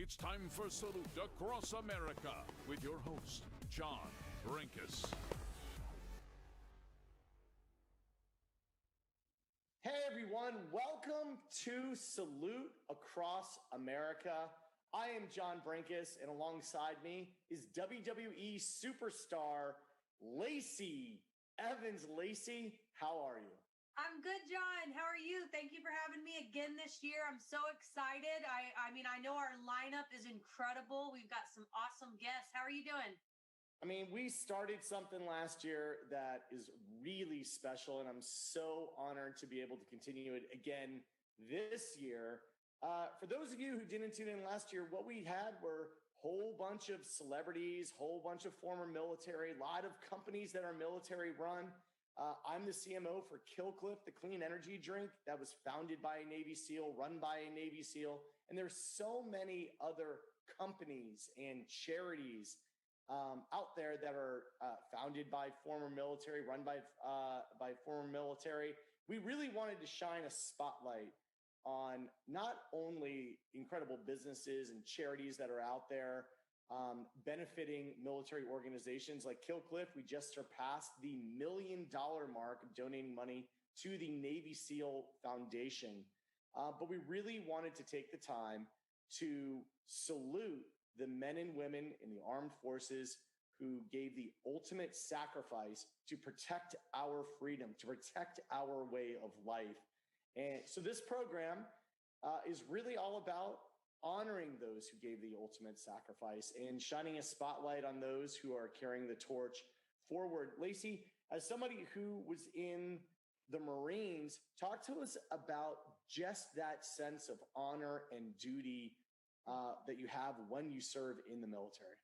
It's time for Salute Across America with your host, John Brenkus. Hey everyone, welcome to Salute Across America. I am John Brenkus, and alongside me is WWE superstar Lacey Evans. Lacey, how are you? I'm good, John. How are you? Thank you for having me again this year. I'm so excited. I mean, I know our lineup is incredible. We've got some awesome guests. How are you doing? I mean, we started something last year that is really special, and I'm so honored to be able to continue it again this year. For those of you who didn't tune in last year, what we had were a whole bunch of celebrities, whole bunch of former military, a lot of companies that are military run. I'm the CMO for Killcliff, the clean energy drink that was founded by a Navy SEAL, run by a Navy SEAL. And there's so many other companies and charities out there that are founded by former military, run by former military. We really wanted to shine a spotlight on not only incredible businesses and charities that are out there, benefiting military organizations like Killcliff. We just surpassed the $1 million mark of donating money to the Navy SEAL Foundation. But we really wanted to take the time to salute the men and women in the armed forces who gave the ultimate sacrifice to protect our freedom, to protect our way of life. And so this program is really all about honoring those who gave the ultimate sacrifice and shining a spotlight on those who are carrying the torch forward. Lacey, as somebody who was in the Marines, talk to us about just that sense of honor and duty that you have when you serve in the military.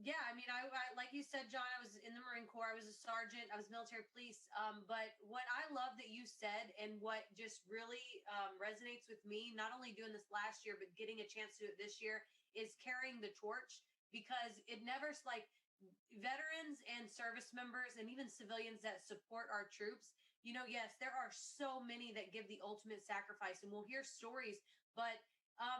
Yeah, I mean, I like you said, John, I was in the Marine Corps. I was a sergeant. I was military police. But what I love that you said and what just really resonates with me, not only doing this last year, but getting a chance to do it this year, is carrying the torch, because it never's like veterans and service members and even civilians that support our troops. You know, yes, there are so many that give the ultimate sacrifice, and we'll hear stories, but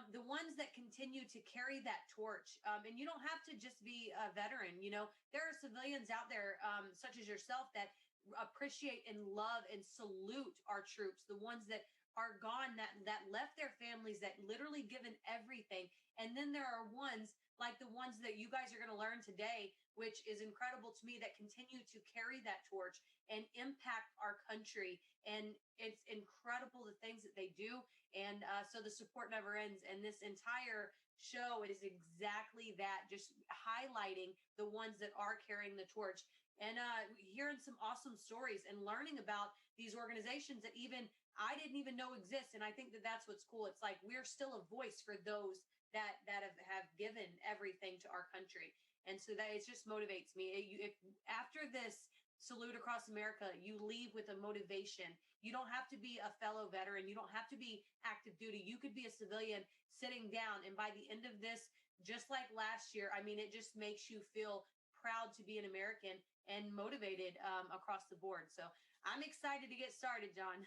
the ones that continue to carry that torch, and you don't have to just be a veteran. You know, there are civilians out there, such as yourself, that appreciate and love and salute our troops, the ones that are gone, that left their families, that literally given everything. And then there are ones like the ones that you guys are going to learn today, which is incredible to me, that continue to carry that torch and impact our country. And it's incredible the things that they do. And so the support never ends. And this entire show is exactly that, just highlighting the ones that are carrying the torch, and hearing some awesome stories and learning about these organizations that even I didn't even know exist. And I think that that's what's cool. It's like we're still a voice for those that have given everything to our country. And so that it just motivates me. If after this Salute Across America, you leave with a motivation. You don't have to be a fellow veteran. You don't have to be active duty. You could be a civilian sitting down. And by the end of this, just like last year, I mean, it just makes you feel proud to be an American and motivated across the board. So I'm excited to get started, John.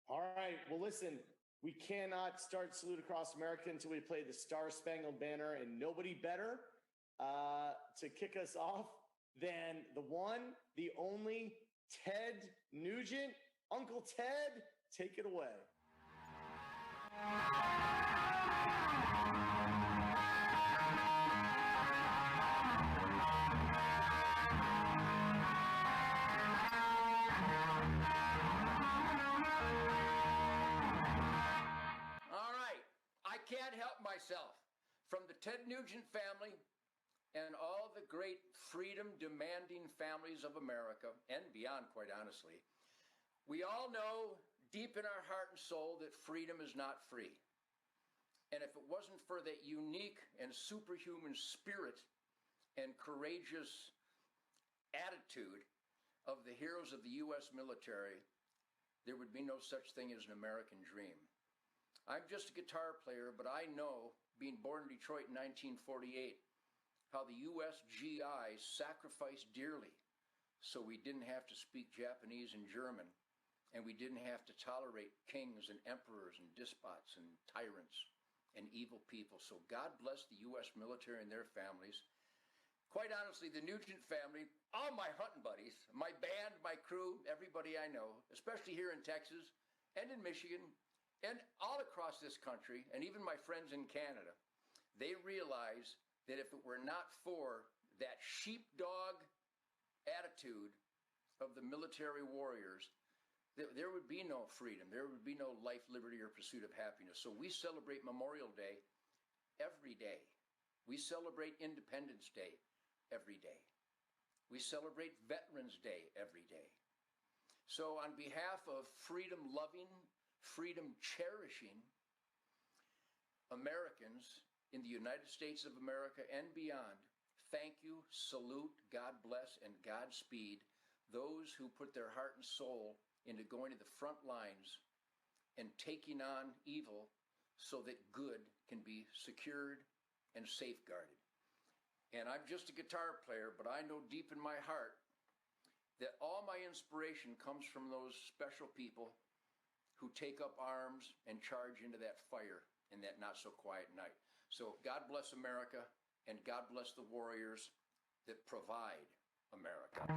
All right. Well, listen, we cannot start Salute Across America until we play the Star Spangled Banner, and nobody better to kick us off than the one, the only Ted Nugent. Uncle Ted, take it away. All right. I can't help myself. From the Ted Nugent family and all the great freedom-demanding families of America, and beyond, quite honestly, we all know deep in our heart and soul that freedom is not free. And if it wasn't for that unique and superhuman spirit and courageous attitude of the heroes of the U.S. military, there would be no such thing as an American dream. I'm just a guitar player, but I know, being born in Detroit in 1948, how the U.S. GIs sacrificed dearly so we didn't have to speak Japanese and German, and we didn't have to tolerate kings and emperors and despots and tyrants and evil people. So God bless the U.S. military and their families. Quite honestly, the Nugent family, all my hunting buddies, my band, my crew, everybody I know, especially here in Texas and in Michigan and all across this country, and even my friends in Canada, they realize that if it were not for that sheepdog attitude of the military warriors, there would be no freedom. There would be no life, liberty, or pursuit of happiness. So we celebrate Memorial Day every day. We celebrate Independence Day every day. We celebrate Veterans Day every day. So on behalf of freedom-loving, freedom-cherishing Americans in the United States of America and beyond, thank you, salute, God bless, and Godspeed those who put their heart and soul into going to the front lines and taking on evil so that good can be secured and safeguarded. And I'm just a guitar player, but I know deep in my heart that all my inspiration comes from those special people who take up arms and charge into that fire in that not so quiet night. So God bless America, and God bless the warriors that provide America.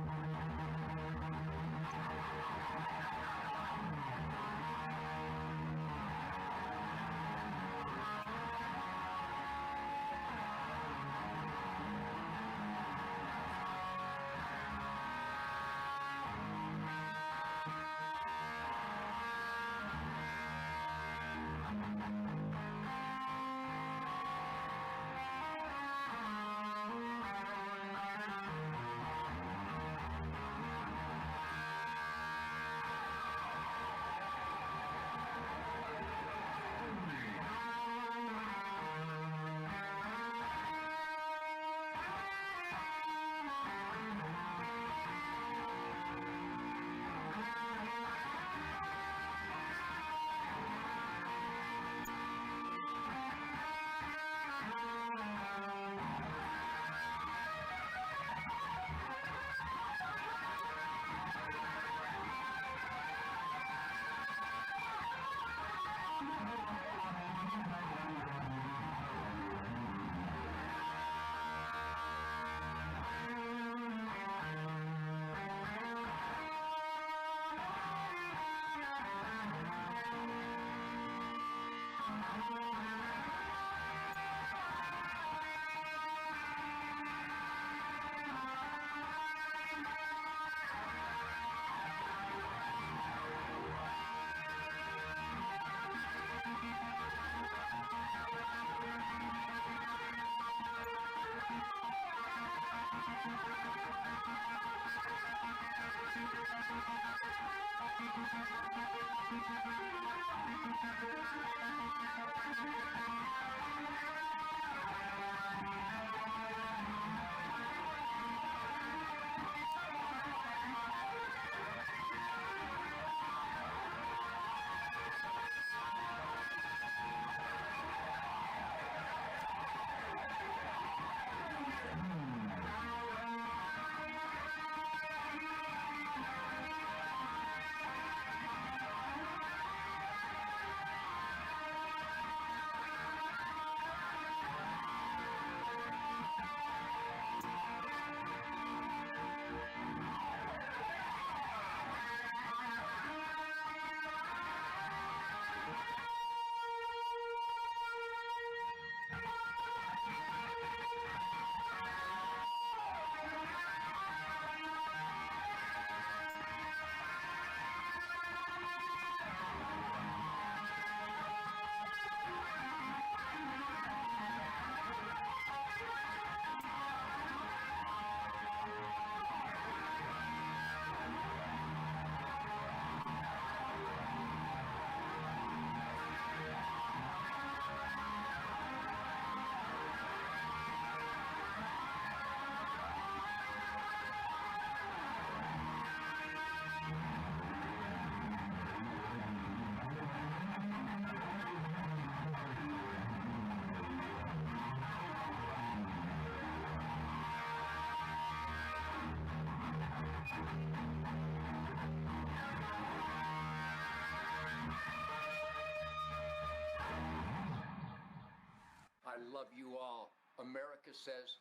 love you all. America says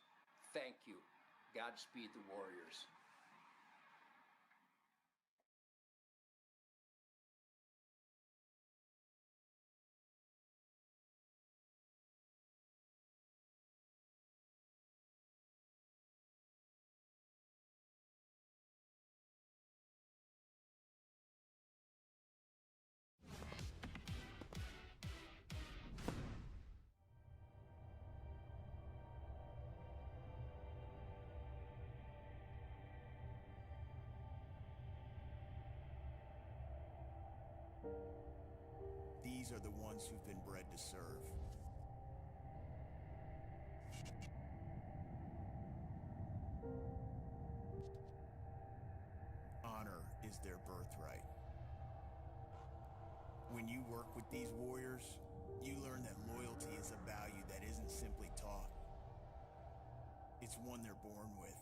thank you. Godspeed the warriors. These are the ones who've been bred to serve. Honor is their birthright. When you work with these warriors, you learn that loyalty is a value that isn't simply taught. It's one they're born with.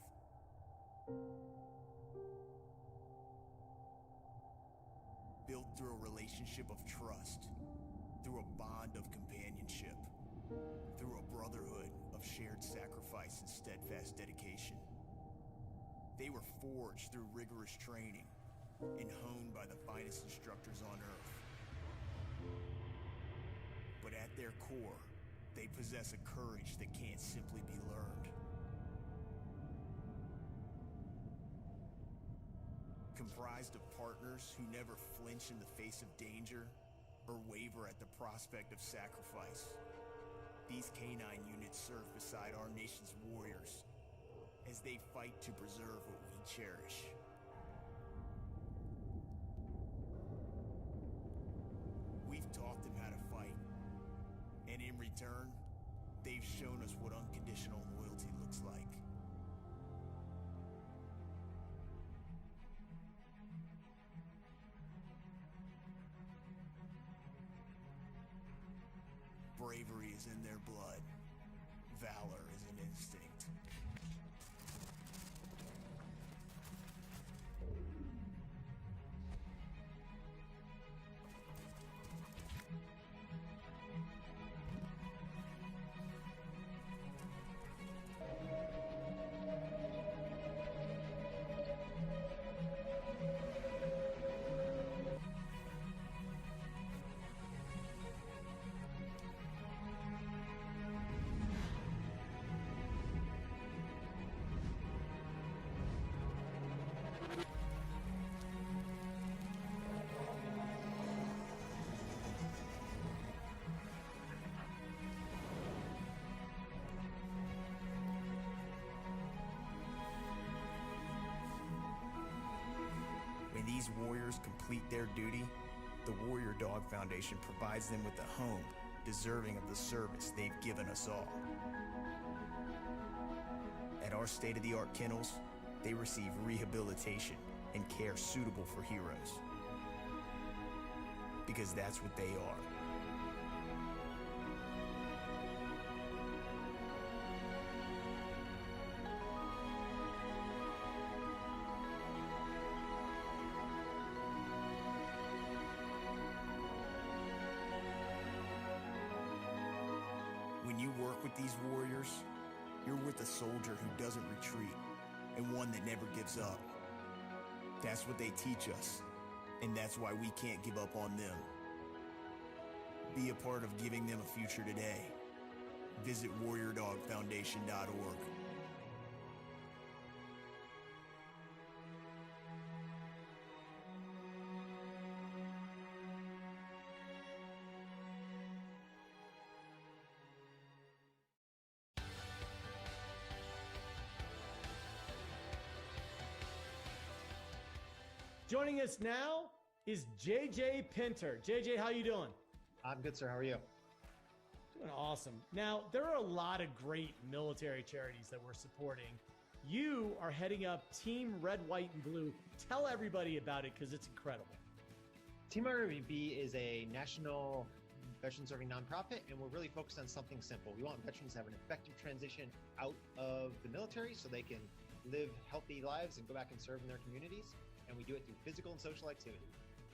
Built through a relationship of trust, through a bond of companionship, through a brotherhood of shared sacrifice and steadfast dedication. They were forged through rigorous training and honed by the finest instructors on earth. But at their core, they possess a courage that can't simply be learned. Comprised of partners who never flinch in the face of danger or waver at the prospect of sacrifice, these canine units serve beside our nation's warriors as they fight to preserve what we cherish. We've taught them how to fight, and in return, they've shown us what unconditional loyalty looks like. Bravery is in their blood. Valor is an instinct. When these warriors complete their duty, the Warrior Dog Foundation provides them with a home deserving of the service they've given us all. At our state-of-the-art kennels, they receive rehabilitation and care suitable for heroes. Because that's what they are. When you work with these warriors, you're with a soldier who doesn't retreat and one that never gives up. That's what they teach us, and that's why we can't give up on them. Be a part of giving them a future today. Visit warriordogfoundation.org. Joining us now is JJ Pinter. JJ, how you doing? I'm good, sir. How are you? Doing awesome. Now, there are a lot of great military charities that we're supporting. You are heading up Team Red, White, and Blue. Tell everybody about it because it's incredible. Team RWB is a national veteran-serving nonprofit, and we're really focused on something simple. We want veterans to have an effective transition out of the military so they can live healthy lives and go back and serve in their communities. And we do it through physical and social activity.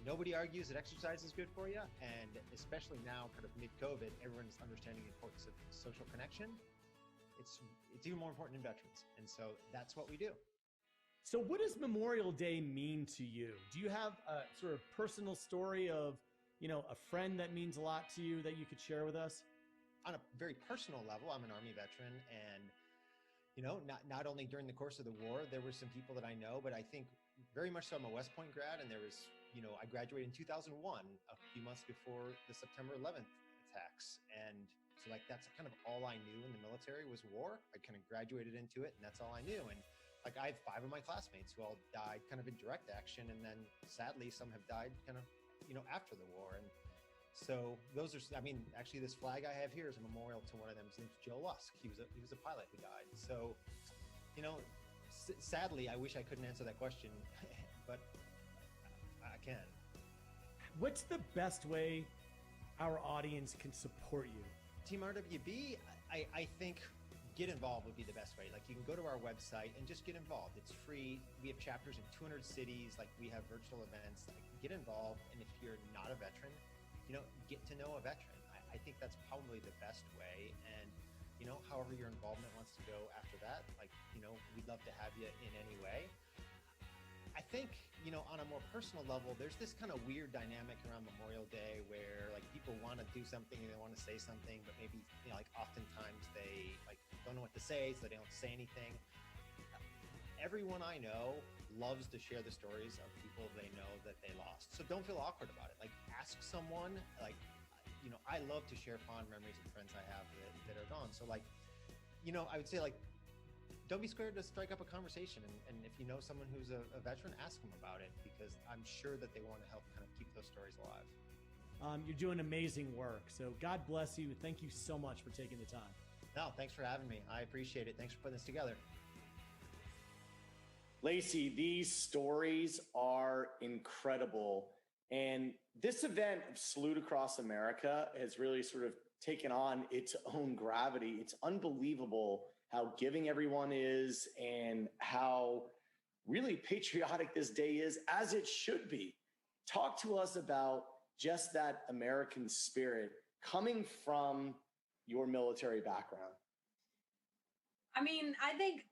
nobody argues that exercise is good for you. And especially now, kind of mid-COVID, everyone's understanding the importance of social connection. It's even more important in veterans. And so that's what we do. So what does Memorial Day mean to you? Do you have a sort of personal story of, a friend that means a lot to you that you could share with us? On a very personal level, I'm an Army veteran, and not only during the course of the war, there were some people that I know, but I think very much so I'm a West Point grad, and there was, I graduated in 2001, a few months before the September 11th attacks. And so that's kind of all I knew in the military was war. I kind of graduated into it, and that's all I knew. And I had 5 of my classmates who all died kind of in direct action. And then sadly, some have died kind of, after the war. And so those are, actually this flag I have here is a memorial to one of them. His name's Joe Lusk. He was a pilot who died. So, sadly, I wish I couldn't answer that question, but I can. What's the best way our audience can support you? Team RWB, I think get involved would be the best way. You can go to our website and just get involved. It's free. We have chapters in 200 cities. We have virtual events. Get involved. And if you're not a veteran, get to know a veteran. I think that's probably the best way. And, however your involvement wants to go after that, we'd love to have you in any way. I think, on a more personal level, there's this kind of weird dynamic around Memorial Day where people want to do something and they want to say something, but maybe, oftentimes they don't know what to say, so they don't say anything. Everyone I know loves to share the stories of people they know that they lost. So don't feel awkward about it. Ask someone, I love to share fond memories of friends I have that are gone. So I would say don't be scared to strike up a conversation. And if you know someone who's a veteran, ask them about it, because I'm sure that they want to help kind of keep those stories alive. You're doing amazing work. So God bless you. Thank you so much for taking the time. No, thanks for having me. I appreciate it. Thanks for putting this together. Lacey, these stories are incredible. And this event of Salute Across America has really sort of taken on its own gravity. It's unbelievable how giving everyone is and how really patriotic this day is, as it should be. Talk to us about just that American spirit coming from your military background. I think,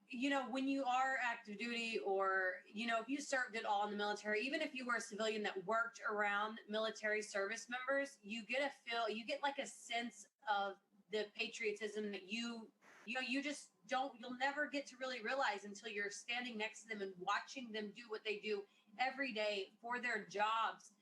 when you are active duty or, if you served at all in the military, even if you were a civilian that worked around military service members, you get a sense of the patriotism that you'll never get to really realize until you're standing next to them and watching them do what they do every day for their jobs.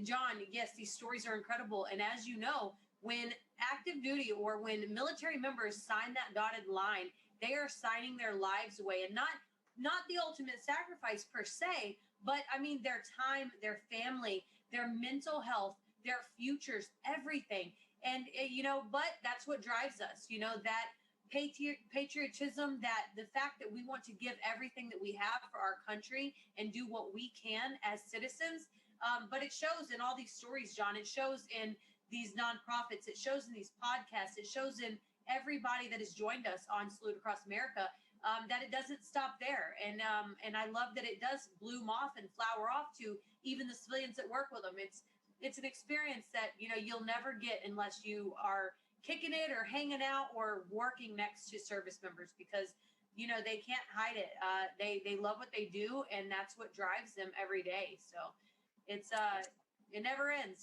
John, yes, these stories are incredible. And as you know, when active duty or when military members sign that dotted line, they are signing their lives away, and not the ultimate sacrifice per se, but their time, their family, their mental health, their futures, everything. And, but that's what drives us, that patriotism, that the fact that we want to give everything that we have for our country and do what we can as citizens. But it shows in all these stories, John. It shows in these nonprofits. It shows in these podcasts. It shows in everybody that has joined us on Salute Across America, that it doesn't stop there. And I love that it does bloom off and flower off to even the civilians that work with them. It's an experience that, you'll never get unless you are kicking it or hanging out or working next to service members, because, they can't hide it. They love what they do, and that's what drives them every day. So it never ends.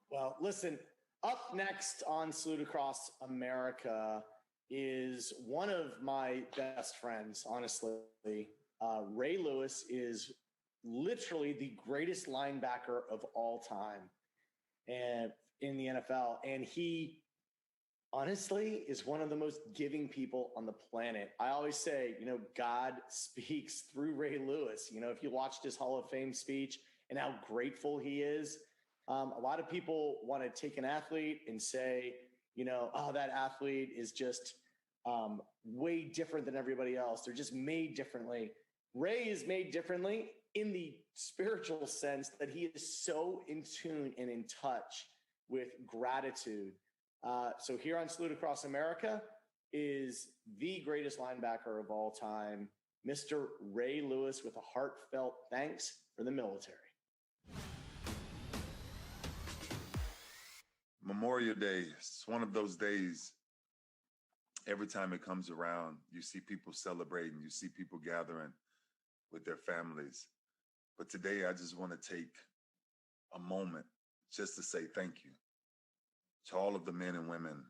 Well, listen, up next on Salute Across America is one of my best friends, honestly. Ray Lewis is literally the greatest linebacker of all time and in the NFL. And he honestly is one of the most giving people on the planet. I always say, God speaks through Ray Lewis. If you watched his Hall of Fame speech and how grateful he is, a lot of people want to take an athlete and say, oh, that athlete is just way different than everybody else. They're just made differently. Ray is made differently in the spiritual sense that he is so in tune and in touch with gratitude. So here on Salute Across America is the greatest linebacker of all time, Mr. Ray Lewis, with a heartfelt thanks for the military. Memorial Day, it's one of those days, every time it comes around, you see people celebrating, you see people gathering with their families. But today, I just want to take a moment just to say thank you to all of the men and women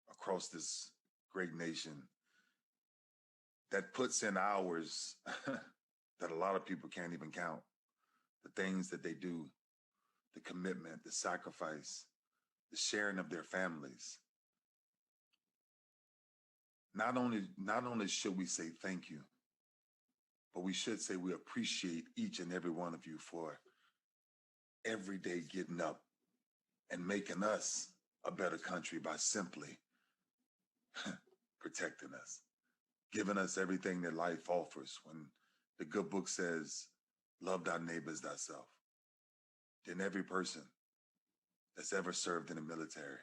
across this great nation that puts in hours that a lot of people can't even count. The things that they do, the commitment, the sacrifice, the sharing of their families. Not only should we say thank you, but we should say we appreciate each and every one of you for every day getting up and making us a better country by simply protecting us, giving us everything that life offers. When the good book says, love thy neighbors thyself, then every person that's ever served in the military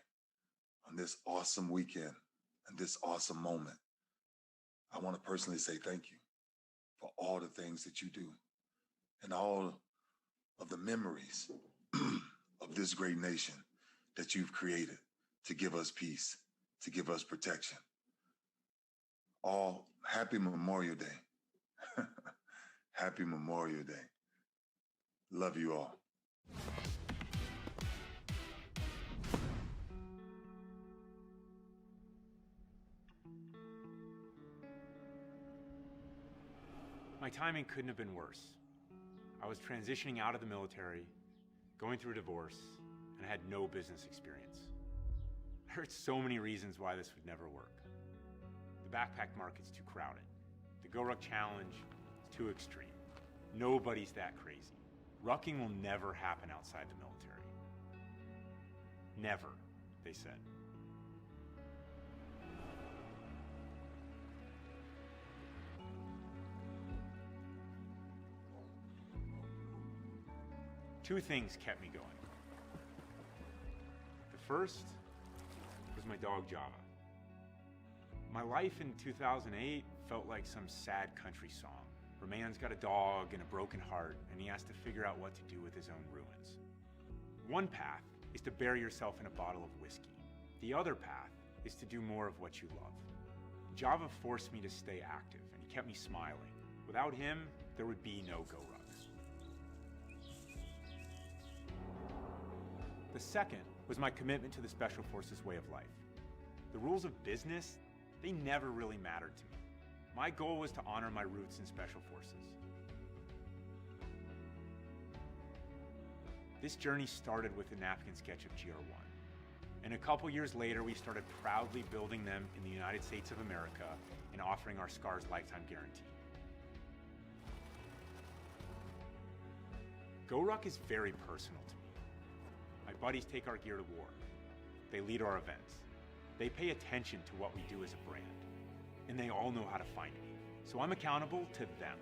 on this awesome weekend and this awesome moment, I want to personally say thank you for all the things that you do and all of the memories of this great nation that you've created to give us peace, to give us protection. All happy Memorial Day. Happy Memorial Day. Love you all. My timing couldn't have been worse. I was transitioning out of the military, going through a divorce, and I had no business experience. I heard so many reasons why this would never work. The backpack market's too crowded. The Go Ruck Challenge is too extreme. Nobody's that crazy. Rucking will never happen outside the military. Never, they said. Two things kept me going. The first was my dog Java. My life in 2008 felt like some sad country song, where a man's got a dog and a broken heart, and he has to figure out what to do with his own ruins. One path is to bury yourself in a bottle of whiskey. The other path is to do more of what you love. Java forced me to stay active, and he kept me smiling. Without him, there would be no Go Ruck. The second was my commitment to the Special Forces way of life. The rules of business, they never really mattered to me. My goal was to honor my roots in Special Forces. This journey started with a napkin sketch of GR1. And a couple years later, we started proudly building them in the United States of America and offering our SCARS lifetime guarantee. Go Ruck is very personal to me. My buddies take our gear to war. They lead our events. They pay attention to what we do as a brand. And they all know how to find me. So I'm accountable to them.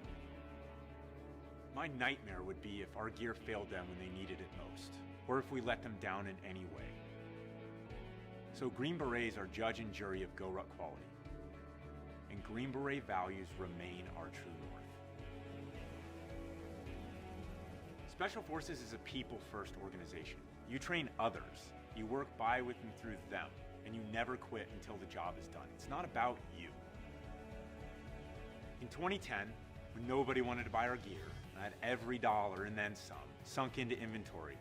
My nightmare would be if our gear failed them when they needed it most, or if we let them down in any way. So Green Berets are judge and jury of Go Ruck quality. And Green Beret values remain our true north. Special Forces is a people-first organization. You train others, you work by with and through them, and you never quit until the job is done. It's not about you. In 2010, when nobody wanted to buy our gear, and I had every dollar and then some sunk into inventory,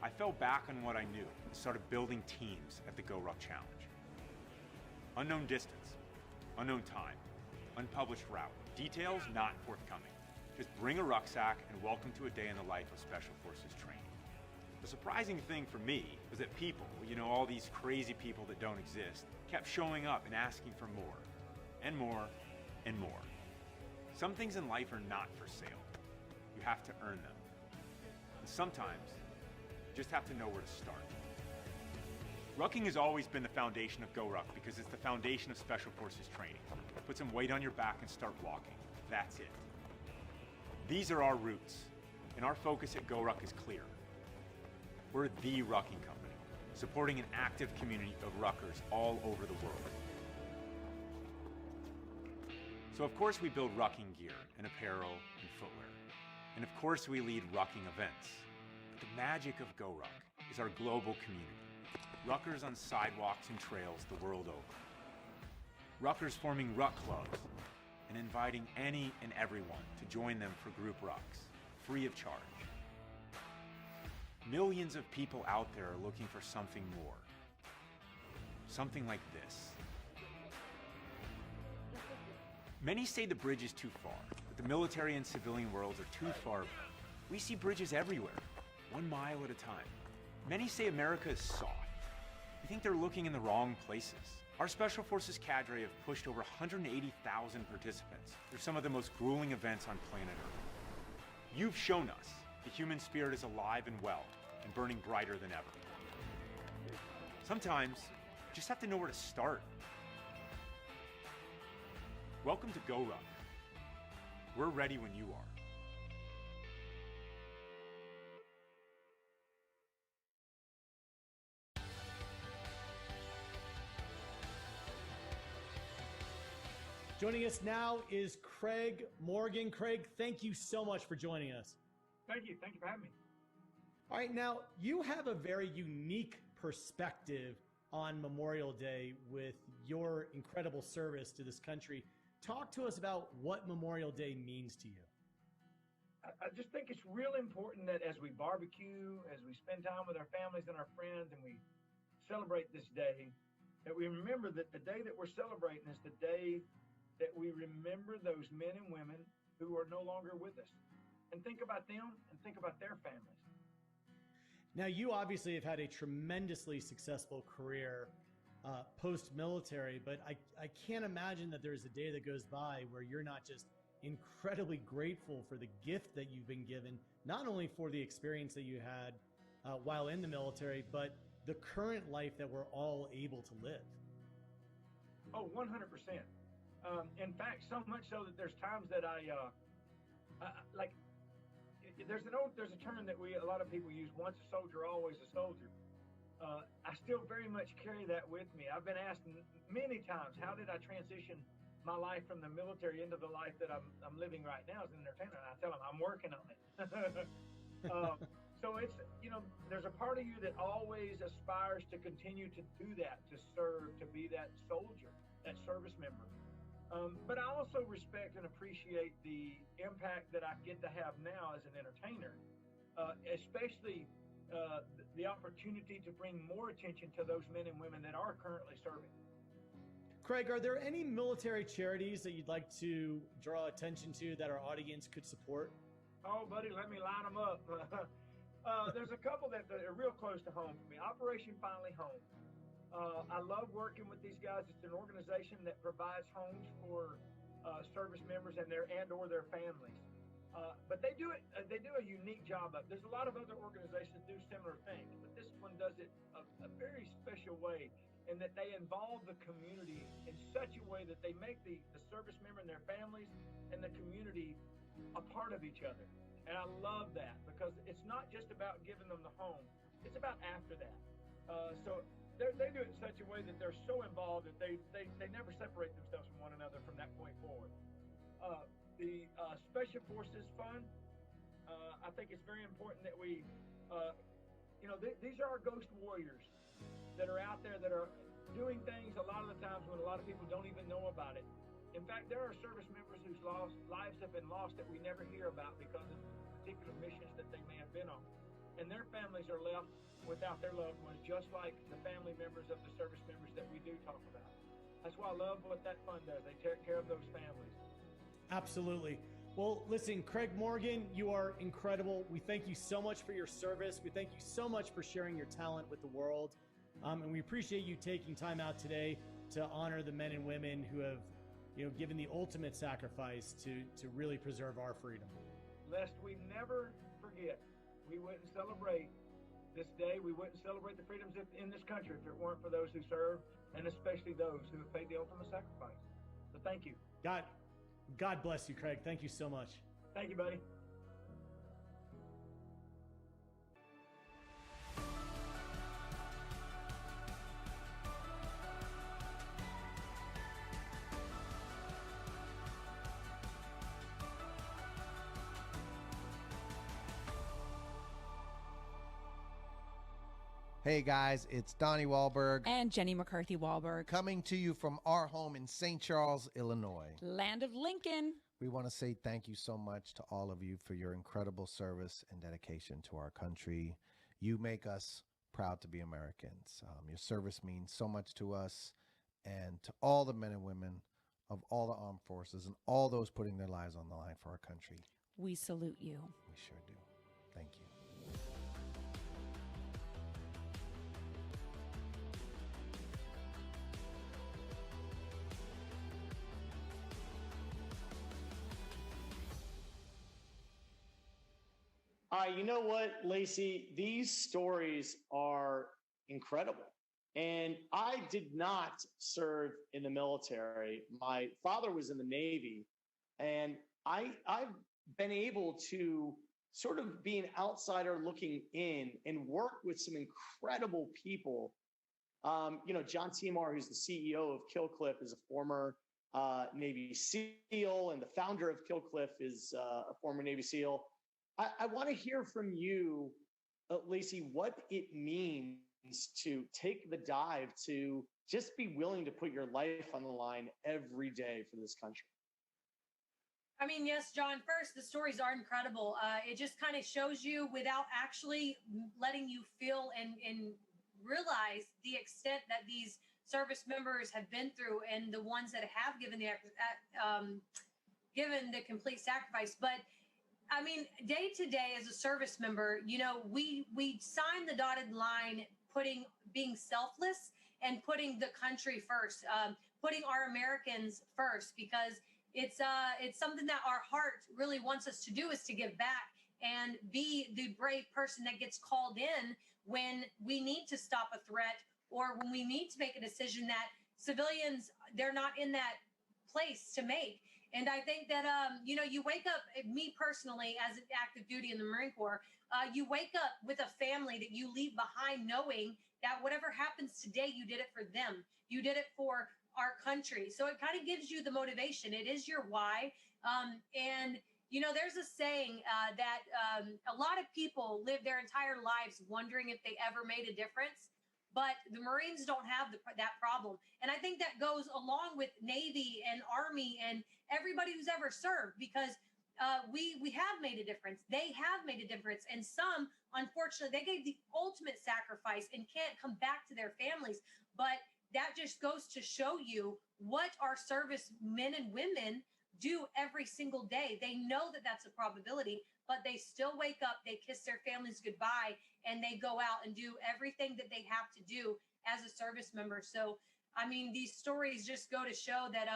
I fell back on what I knew and started building teams at the Go Ruck Challenge. Unknown distance, unknown time, unpublished route, details not forthcoming. Just bring a rucksack and welcome to a day in the life of Special Forces training. The surprising thing for me was that people, all these crazy people that don't exist, kept showing up and asking for more, and more, and more. Some things in life are not for sale. You have to earn them. And sometimes, you just have to know where to start. Rucking has always been the foundation of Go Ruck because it's the foundation of Special Forces training. Put some weight on your back and start walking. That's it. These are our roots, and our focus at Go Ruck is clear. We're the rucking company, supporting an active community of ruckers all over the world. So of course we build rucking gear and apparel and footwear. And of course we lead rucking events. But the magic of Go Ruck is our global community. Ruckers on sidewalks and trails the world over. Ruckers forming ruck clubs and inviting any and everyone to join them for group rucks, free of charge. Millions of people out there are looking for something more. Something like this. Many say the bridge is too far, that the military and civilian worlds are too far. We see bridges everywhere, 1 mile at a time. Many say America is soft. We think they're looking in the wrong places. Our Special Forces cadre have pushed over 180,000 participants through some of the most grueling events on planet Earth. You've shown us the human spirit is alive and well and burning brighter than ever. Sometimes, you just have to know where to start. Welcome to Go Ruck. We're ready when you are. Joining us now is Craig Morgan. Craig, thank you so much for joining us. Thank you. Thank you for having me. All right, now you have a very unique perspective on Memorial Day with your incredible service to this country. Talk to us about what Memorial Day means to you. I just think it's really important that as we barbecue, as we spend time with our families and our friends, and we celebrate this day, that we remember that the day that we're celebrating is the day that we remember those men and women who are no longer with us, and think about them and think about their families. Now, you obviously have had a tremendously successful career post-military, but I can't imagine that there's a day that goes by where you're not just incredibly grateful for the gift that you've been given, not only for the experience that you had while in the military, but the current life that we're all able to live. Oh, 100%. In fact, so much so that there's times that like, there's a term that a lot of people use, once a soldier, always a soldier. I still very much carry that with me. I've been asked many times, how did I transition my life from the military into the life that I'm living right now as an entertainer? And I tell them, I'm working on it. So it's, there's a part of you that always aspires to continue to do that, to serve, to be that soldier, that service member. But I also respect and appreciate the impact that I get to have now as an entertainer, especially the opportunity to bring more attention to those men and women that are currently serving. Craig, are there any military charities that you'd like to draw attention to that our audience could support? Oh, buddy, let me line them up. There's a couple that are real close to home for me. Operation Finally Home. I love working with these guys. It's an organization that provides homes for service members and their families. But they do a unique job of. There's a lot of other organizations that do similar things, but this one does it a very special way, in that they involve the community in such a way that they make the service member and their families and the community a part of each other. And I love that, because it's not just about giving them the home; it's about after that. So they do it in such a way that they're so involved that they never separate themselves from one another from that point forward. The Special Forces Fund, I think it's very important that we, these are our ghost warriors that are out there that are doing things a lot of the times when a lot of people don't even know about it. In fact, there are service members whose lives have been lost that we never hear about because of particular missions that they may have been on. And their families are left without their loved ones, just like the family members of the service members that we do talk about. That's why I love what that fund does. They take care of those families. Absolutely. Well, listen, Craig Morgan, you are incredible. We thank you so much for your service. We thank you so much for sharing your talent with the world. And we appreciate you taking time out today to honor the men and women who have, given the ultimate sacrifice to really preserve our freedom. Lest we never forget, we wouldn't celebrate this day, we wouldn't celebrate the freedoms in this country if it weren't for those who serve, and especially those who have paid the ultimate sacrifice. So thank you. God bless you, Craig. Thank you so much. Thank you, buddy. Hey guys, it's Donnie Wahlberg and Jenny McCarthy Wahlberg coming to you from our home in St. Charles, Illinois. Land of Lincoln. We want to say thank you so much to all of you for your incredible service and dedication to our country. You make us proud to be Americans. Your service means so much to us and to all the men and women of all the armed forces and all those putting their lives on the line for our country. We salute you. We sure do. Thank you. All right, you know what, Lacey? These stories are incredible. And I did not serve in the military. My father was in the Navy, and I've been able to sort of be an outsider looking in and work with some incredible people. John Seymour, who's the CEO of Killcliff, is a former Navy SEAL, and the founder of Killcliff is a former Navy SEAL. I want to hear from you, Lacey, what it means to take the dive, to just be willing to put your life on the line every day for this country. I mean, yes, John, first, the stories are incredible. It just kind of shows you without actually letting you feel and realize the extent that these service members have been through and the ones that have given the complete sacrifice. But I mean, day to day as a service member, we sign the dotted line, being selfless and putting the country first, putting our Americans first, because it's something that our heart really wants us to do, is to give back and be the brave person that gets called in when we need to stop a threat or when we need to make a decision that civilians, they're not in that place to make. And I think that, you wake up, me personally, as an active duty in the Marine Corps, you wake up with a family that you leave behind knowing that whatever happens today, you did it for them. You did it for our country. So it kind of gives you the motivation. It is your why. There's a saying that a lot of people live their entire lives wondering if they ever made a difference. But the Marines don't have that problem. And I think that goes along with Navy and Army and everybody who's ever served, because we have made a difference. They have made a difference. And some, unfortunately, they gave the ultimate sacrifice and can't come back to their families. But that just goes to show you what our service men and women do every single day. They know that that's a probability, but they still wake up, they kiss their families goodbye, and they go out and do everything that they have to do as a service member. So, I mean, these stories just go to show that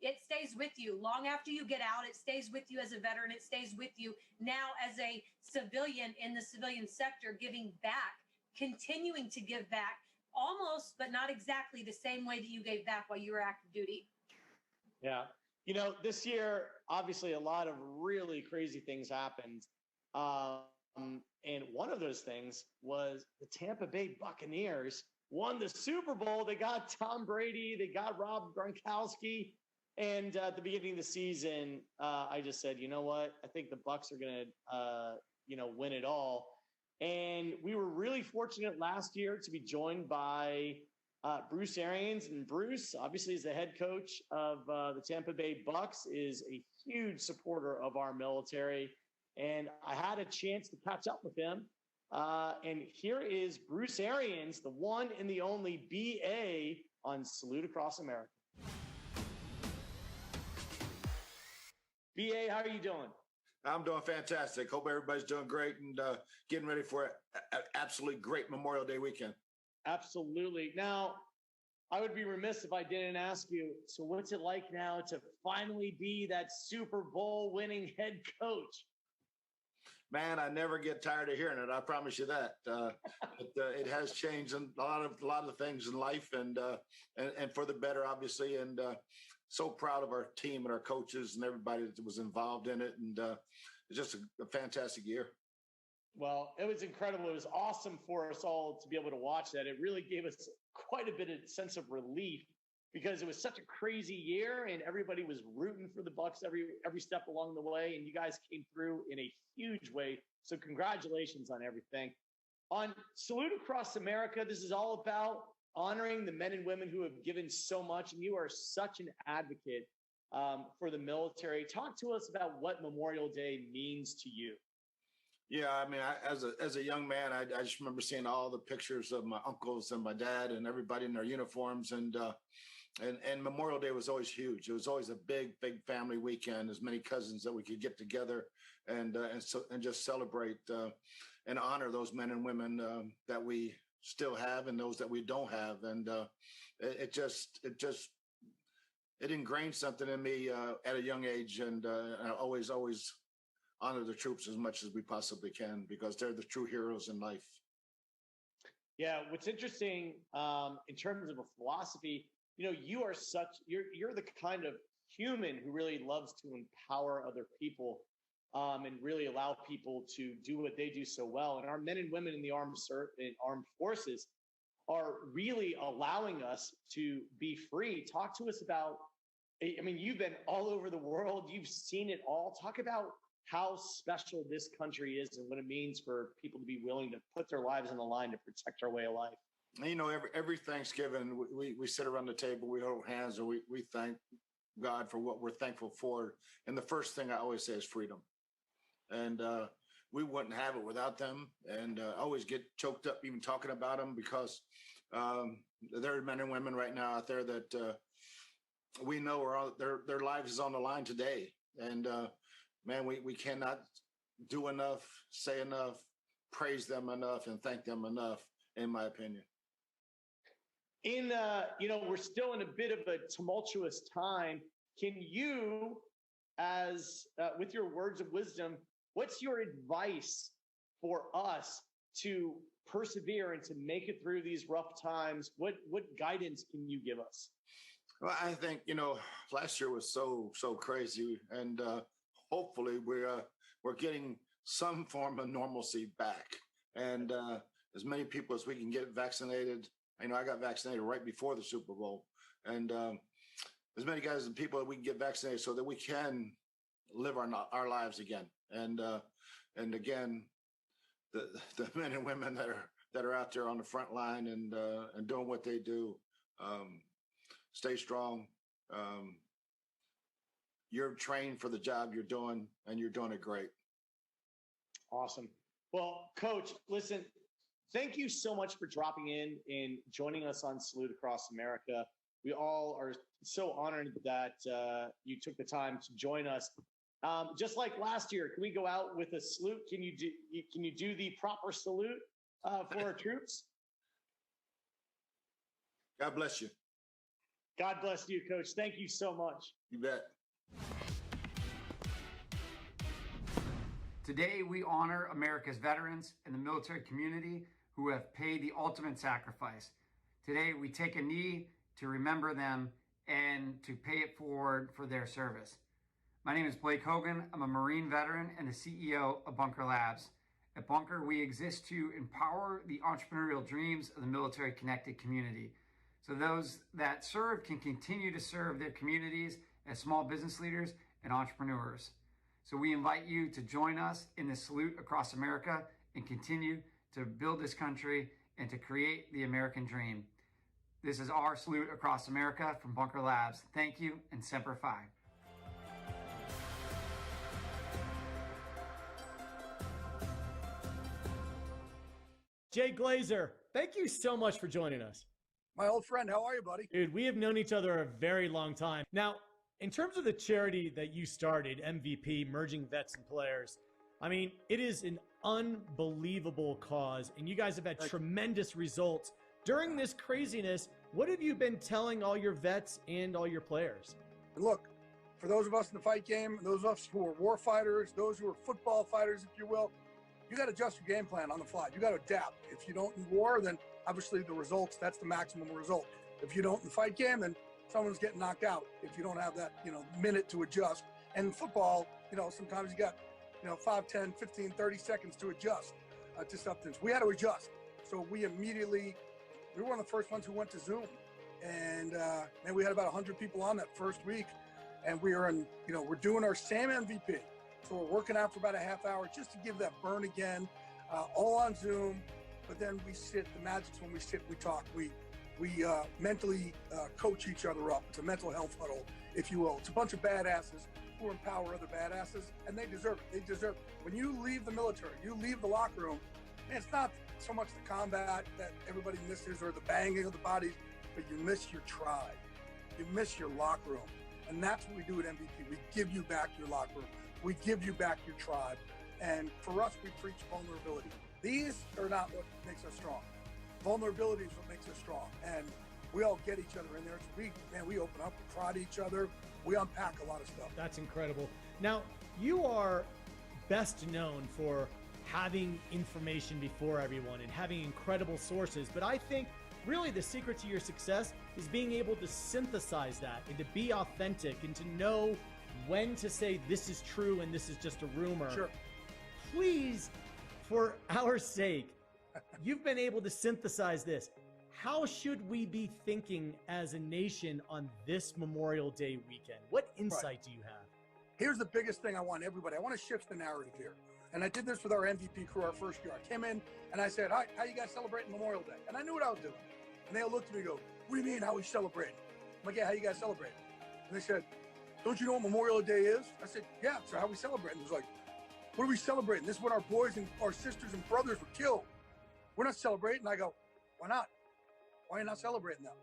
it stays with you long after you get out. It stays with you as a veteran. It stays with you now as a civilian in the civilian sector, giving back, continuing to give back, almost, but not exactly the same way that you gave back while you were active duty. Yeah. This year, obviously, a lot of really crazy things happened. And one of those things was the Tampa Bay Buccaneers won the Super Bowl. They got Tom Brady. They got Rob Gronkowski. And at the beginning of the season, I just said, you know what? I think the Bucs are going to, win it all. And we were really fortunate last year to be joined by Bruce Arians. And Bruce, obviously, is the head coach of the Tampa Bay Bucs, is a huge supporter of our military. And I had a chance to catch up with him. And here is Bruce Arians, the one and the only BA on Salute Across America. BA, how are you doing? I'm doing fantastic. Hope everybody's doing great and getting ready for an absolutely great Memorial Day weekend. Absolutely. Now, I would be remiss if I didn't ask you, so what's it like now to finally be that Super Bowl winning head coach? Man, I never get tired of hearing it. I promise you that. It has changed in a lot of things in life, and for the better, obviously. And so proud of our team and our coaches and everybody that was involved in it. And it's just a fantastic year. Well, it was incredible. It was awesome for us all to be able to watch that. It really gave us quite a bit of sense of relief, because it was such a crazy year and everybody was rooting for the Bucs every step along the way. And you guys came through in a huge way. So congratulations on everything. On Salute Across America, this is all about honoring the men and women who have given so much, and you are such an advocate for the military. Talk to us about what Memorial Day means to you. Yeah, I mean, as a young man, I just remember seeing all the pictures of my uncles and my dad and everybody in their uniforms, and Memorial Day was always huge. It was always a big family weekend. As many cousins that we could get together and just celebrate and honor those men and women that we still have and those that we don't have. And it ingrained something in me at a young age, and I always honor the troops as much as we possibly can, because they're the true heroes in life. Yeah, what's interesting in terms of a philosophy, you're the kind of human who really loves to empower other people and really allow people to do what they do so well. And our men and women in the armed forces are really allowing us to be free. Talk to us about, I mean, you've been all over the world. You've seen it all. Talk about how special this country is and what it means for people to be willing to put their lives on the line to protect our way of life. Every Thanksgiving, we sit around the table, we hold hands, and we thank God for what we're thankful for. And the first thing I always say is freedom. And we wouldn't have it without them. And I always get choked up even talking about them, because there are men and women right now out there that we know their lives is on the line today. And man, we cannot do enough, say enough, praise them enough, and thank them enough, in my opinion. We're still in a bit of a tumultuous time. Can you, with your words of wisdom, what's your advice for us to persevere and to make it through these rough times? What guidance can you give us? Well, I think, last year was so crazy, and hopefully we're getting some form of normalcy back, and as many people as we can get vaccinated. I got vaccinated right before the Super Bowl, and as many guys and people that we can get vaccinated so that we can live our lives again. And again, the men and women that are out there on the front line and doing what they do, stay strong. You're trained for the job you're doing, and you're doing it great. Awesome. Well, Coach, listen, thank you so much for dropping in and joining us on Salute Across America. We all are so honored that you took the time to join us. Just like last year, can we go out with a salute? Can you do the proper salute for our troops? God bless you. God bless you, Coach. Thank you so much. You bet. Today, we honor America's veterans and the military community who have paid the ultimate sacrifice. Today, we take a knee to remember them and to pay it forward for their service. My name is Blake Hogan. I'm a Marine veteran and the CEO of Bunker Labs. At Bunker, we exist to empower the entrepreneurial dreams of the military-connected community, so those that serve can continue to serve their communities as small business leaders and entrepreneurs. So we invite you to join us in this salute across America and continue to build this country and to create the American dream. This is our salute across America from Bunker Labs. Thank you, and Semper Fi. Jay Glazer, thank you so much for joining us. My old friend, how are you, buddy? Dude, we have known each other a very long time. Now, in terms of the charity that you started, MVP, Merging Vets and Players, I mean, it is an unbelievable cause, and you guys have had tremendous results. During this craziness, what have you been telling all your vets and all your players? Look, for those of us in the fight game, those of us who are war fighters, those who are football fighters, if you will, you got to adjust your game plan on the fly. You got to adapt. If you don't in war, then obviously the results, that's the maximum result. If you don't in the fight game, then someone's getting knocked out if you don't have that, minute to adjust. And in football, sometimes you got, 5, 10, 15, 30 seconds to adjust to something. We had to adjust. So we were one of the first ones who went to Zoom. And man, we had about 100 people on that first week. And we are we're doing our same MVP. So we're working out for about a half hour just to give that burn again, all on Zoom. but then we sit. The magic's when we sit, we talk, we mentally coach each other up. It's a mental health huddle, if you will. It's a bunch of badasses who empower other badasses, and they deserve it. They deserve it. When you leave the military, you leave the locker room, man, it's not so much the combat that everybody misses or the banging of the bodies, but you miss your tribe. You miss your locker room. And that's what we do at MVP. We give you back your locker room. We give you back your tribe. And for us, we preach vulnerability. These are not what makes us strong. Vulnerability is what makes us strong. And we all get each other in there. We open up, we cry to each other. We unpack a lot of stuff. That's incredible. Now, you are best known for having information before everyone and having incredible sources. But I think really the secret to your success is being able to synthesize that and to be authentic and to know when to say this is true and this is just a rumor. Sure. Please, for our sake, you've been able to synthesize this. How should we be thinking as a nation on this Memorial Day weekend? What insight do you have? Here's the biggest thing I want everybody. I want to shift the narrative here. And I did this with our MVP crew our first year. I came in and I said, hi, how you guys celebrating Memorial Day? And I knew what I was doing. And they all looked at me and go, what do you mean, how we celebrating? I'm like, yeah, how you guys celebrating? And they said, don't you know what Memorial Day is? I said, yeah, so how we celebrating? It was like, what are we celebrating? This is when our boys and our sisters and brothers were killed. We're not celebrating. I go, why not? Why are you not celebrating them?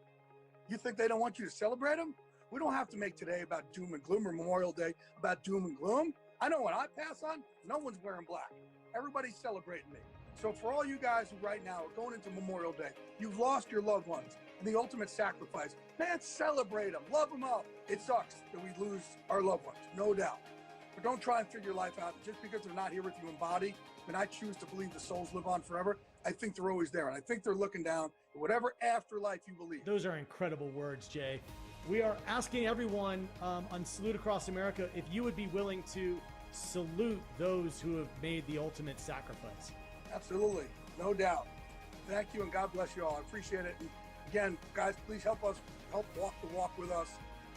You think they don't want you to celebrate them? We don't have to make today about doom and gloom or Memorial Day about doom and gloom. I know when I pass on, no one's wearing black. Everybody's celebrating me. So for all you guys who right now are going into Memorial Day, you've lost your loved ones and the ultimate sacrifice, man, celebrate them, love them up. It sucks that we lose our loved ones, no doubt. But don't try and figure your life out. Just because they're not here with you in body, and I choose to believe the souls live on forever, I think they're always there. And I think they're looking down at whatever afterlife you believe. Those are incredible words, Jay. We are asking everyone on Salute Across America if you would be willing to salute those who have made the ultimate sacrifice. Absolutely, no doubt. Thank you, and God bless you all. I appreciate it. And again, guys, please help us, help walk the walk with us.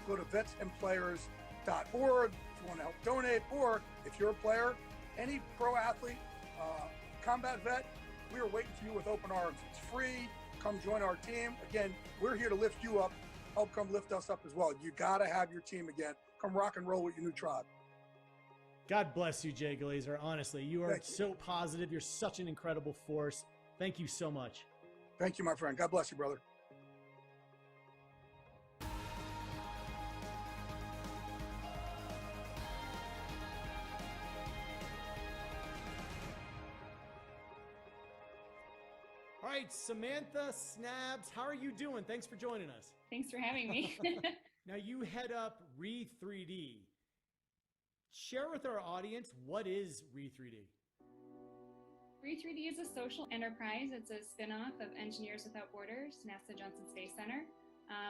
Go to vetsandplayers.org if you want to help donate, or if you're a player, any pro athlete, combat vet, we are waiting for you with open arms. It's free. Come join our team. Again, we're here to lift you up. Help come lift us up as well. You got to have your team again. Come rock and roll with your new tribe. God bless you, Jay Glazer. Honestly, you are so positive. You're such an incredible force. Thank you so much. Thank you, my friend. God bless you, brother. All right, Samantha Snabs, how are you doing? Thanks for joining us. Thanks for having me. Now, you head up Re3D. Share with our audience, what is Re3D? Re3D is a social enterprise. It's a spinoff of Engineers Without Borders, NASA Johnson Space Center,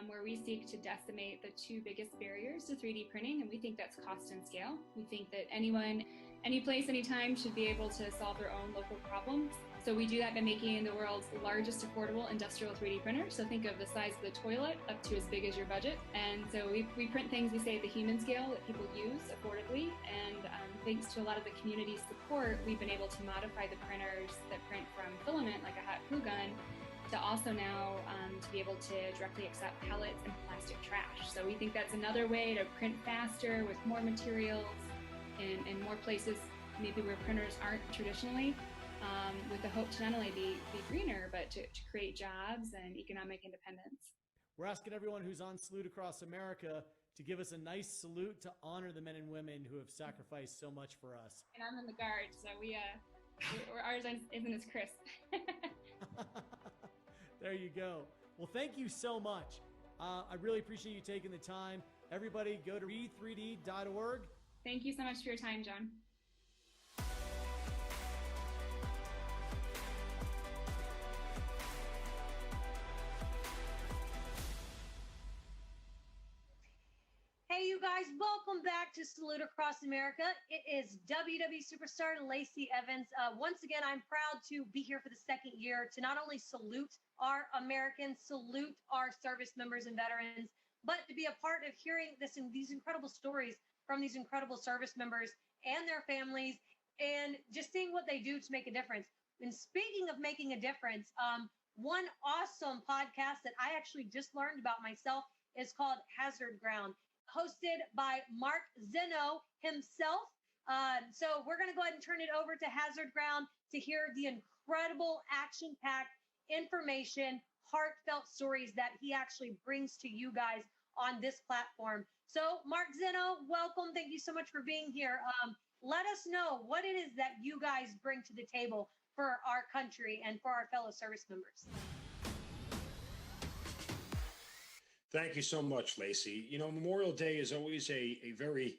where we seek to decimate the two biggest barriers to 3D printing, and we think that's cost and scale. We think that anyone, any place, anytime should be able to solve their own local problems. So we do that by making the world's largest affordable industrial 3D printer. So think of the size of the toilet up to as big as your budget. And so we print things, we say, at the human scale that people use affordably. And thanks to a lot of the community support, we've been able to modify the printers that print from filament, like a hot glue gun, to also now to be able to directly accept pellets and plastic trash. So we think that's another way to print faster with more materials in more places, maybe where printers aren't traditionally. With the hope to not only be greener, but to create jobs and economic independence. We're asking everyone who's on Salute Across America to give us a nice salute to honor the men and women who have sacrificed so much for us. And I'm in the Guard, so ours isn't as crisp. There you go. Well, thank you so much. I really appreciate you taking the time. Everybody go to re3d.org. Thank you so much for your time, John. Hey, you guys, welcome back to Salute Across America. It is WWE superstar Lacey Evans. Once again, I'm proud to be here for the second year to not only salute our Americans, salute our service members and veterans, but to be a part of hearing these incredible stories from these incredible service members and their families, and just seeing what they do to make a difference. And speaking of making a difference, one awesome podcast that I actually just learned about myself is called Hazard Ground, hosted by Mark Zeno himself. So we're going to go ahead and turn it over to Hazard Ground to hear the incredible action-packed information, heartfelt stories that he actually brings to you guys on this platform. So Mark Zeno, welcome. Thank you so much for being here. Let us know what it is that you guys bring to the table for our country and for our fellow service members. Thank you so much, Lacey. You know, Memorial Day is always a very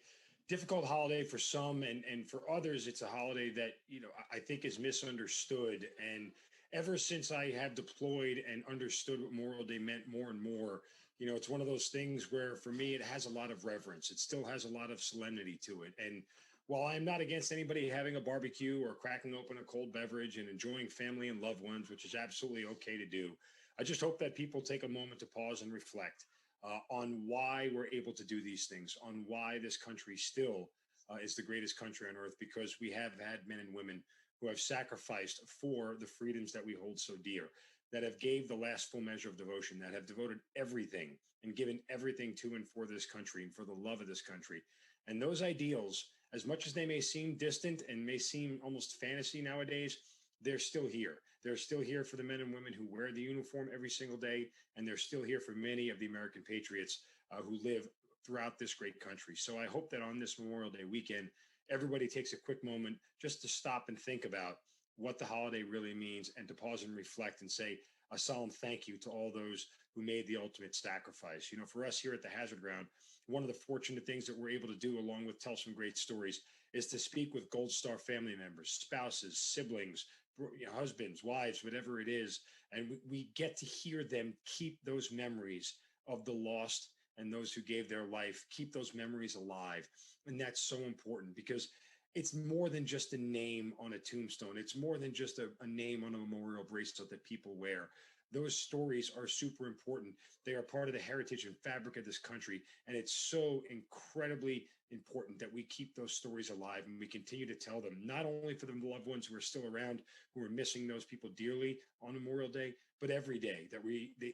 difficult holiday for some, and for others, it's a holiday that, you know, I think is misunderstood. And ever since I have deployed and understood what Memorial Day meant more and more, you know, it's one of those things where for me, it has a lot of reverence. It still has a lot of solemnity to it. And while I'm not against anybody having a barbecue or cracking open a cold beverage and enjoying family and loved ones, which is absolutely okay to do, I just hope that people take a moment to pause and reflect on why we're able to do these things, on why this country still is the greatest country on earth, because we have had men and women who have sacrificed for the freedoms that we hold so dear, that have gave the last full measure of devotion, that have devoted everything and given everything to and for this country and for the love of this country. And those ideals, as much as they may seem distant and may seem almost fantasy nowadays, they're still here. They're still here for the men and women who wear the uniform every single day, and they're still here for many of the American patriots who live throughout this great country. So I hope that on this Memorial Day weekend, everybody takes a quick moment just to stop and think about what the holiday really means, and to pause and reflect and say a solemn thank you to all those who made the ultimate sacrifice. You know, for us here at the Hazard Ground, one of the fortunate things that we're able to do, along with tell some great stories, is to speak with Gold Star family members, spouses, siblings, husbands, wives, whatever it is. And we get to hear them keep those memories of the lost and those who gave their life, keep those memories alive. And that's so important, because it's more than just a name on a tombstone. It's more than just a name on a memorial bracelet that people wear. Those stories are super important. They are part of the heritage and fabric of this country. And it's so incredibly important that we keep those stories alive and we continue to tell them, not only for the loved ones who are still around, who are missing those people dearly on Memorial Day, but every day, that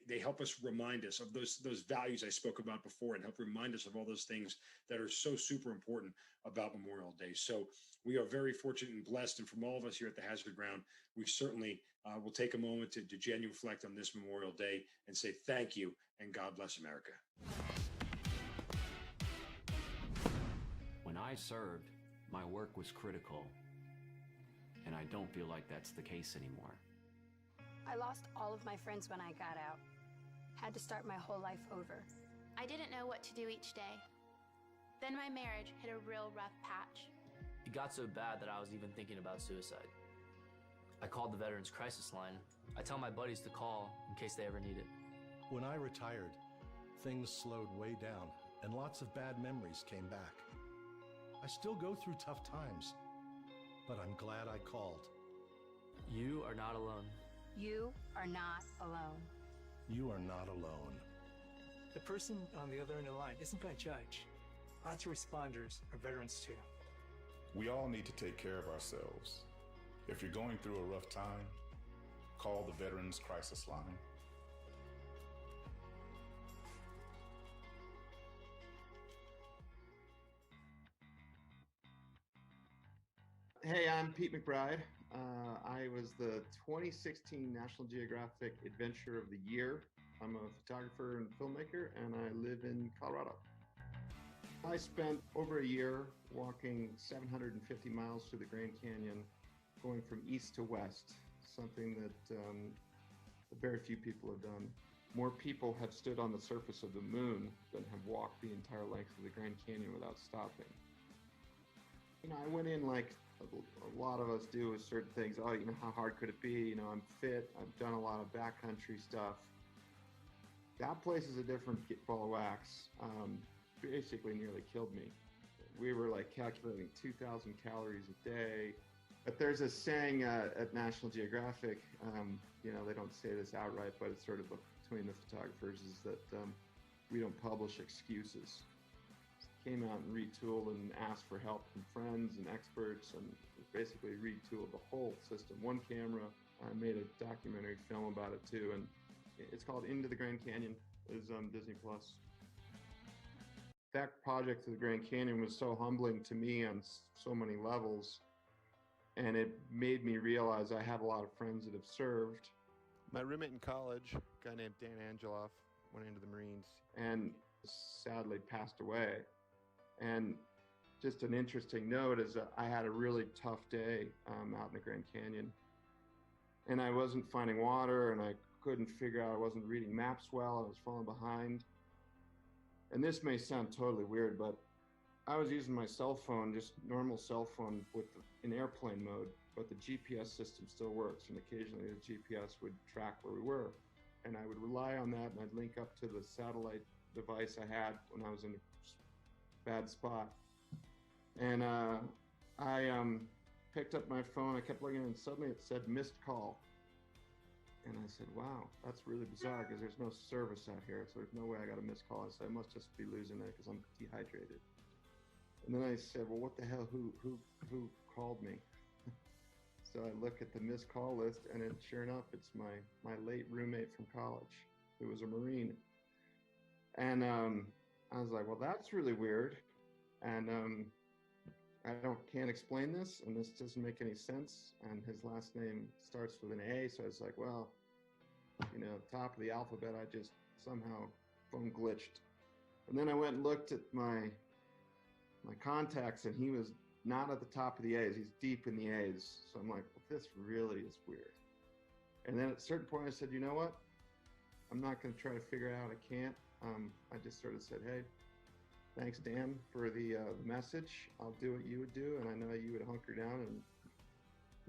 they help us remind us of those values I spoke about before, and help remind us of all those things that are so super important about Memorial Day. So we are very fortunate and blessed. And from all of us here at the Hazard Ground, we certainly will take a moment to genuinely reflect on this Memorial Day and say thank you, and God bless America. When I served, my work was critical, and I don't feel like that's the case anymore. I lost all of my friends when I got out. Had to start my whole life over. I didn't know what to do each day. Then my marriage hit a real rough patch. It got so bad that I was even thinking about suicide. I called the Veterans Crisis Line. I tell my buddies to call in case they ever need it. When I retired, things slowed way down and lots of bad memories came back. I still go through tough times, but I'm glad I called. You are not alone. You are not alone. You are not alone. The person on the other end of the line isn't going to judge. Lots of responders are veterans too. We all need to take care of ourselves. If you're going through a rough time, call the Veterans Crisis Line. Hey, I'm Pete McBride. I was the 2016 National Geographic Adventure of the Year. I'm a photographer and filmmaker, and I live in Colorado. I spent over a year walking 750 miles through the Grand Canyon, going from east to west, something that very few people have done. More people have stood on the surface of the moon than have walked the entire length of the Grand Canyon without stopping. You know, I went in like a lot of us do with certain things. Oh, you know, how hard could it be? You know, I'm fit. I've done a lot of backcountry stuff. That place is a different ball of wax. Basically nearly killed me. We were like calculating 2,000 calories a day. But there's a saying at National Geographic, you know, they don't say this outright, but it's sort of between the photographers, is that we don't publish excuses. came out and retooled and asked for help from friends and experts, and basically retooled the whole system. One camera. I made a documentary film about it too, and it's called Into the Grand Canyon. It's on Disney Plus. That project to the Grand Canyon was so humbling to me on so many levels, and it made me realize I have a lot of friends that have served. My roommate in college, a guy named Dan Angeloff, went into the Marines and sadly passed away. And just an interesting note is that I had a really tough day out in the Grand Canyon, and I wasn't finding water, and I couldn't figure out, I wasn't reading maps well, I was falling behind. And this may sound totally weird, but I was using my cell phone, just normal cell phone in airplane mode, but the GPS system still works, and occasionally the GPS would track where we were. And I would rely on that, and I'd link up to the satellite device I had when I was in a bad spot. And I picked up my phone, I kept looking, and suddenly it said missed call. And I said, wow, that's really bizarre, because there's no service out here, so there's no way I got a missed call. I said, I must just be losing it because I'm dehydrated. And then I said, well, what the hell, who called me? So I look at the missed call list, and sure enough, it's my late roommate from college, who was a Marine. And I was like, well, that's really weird. And I can't explain this, and this doesn't make any sense. And his last name starts with an A, so I was like, well, top of the alphabet, I just somehow phone glitched. And then I went and looked at my contacts, and he was not at the top of the A's. He's deep in the A's. So I'm like, well, this really is weird. And then at a certain point, I said, you know what? I'm not going to try to figure it out. I can't. I just sort of said, hey, thanks, Dan, for the message. I'll do what you would do, and I know you would hunker down and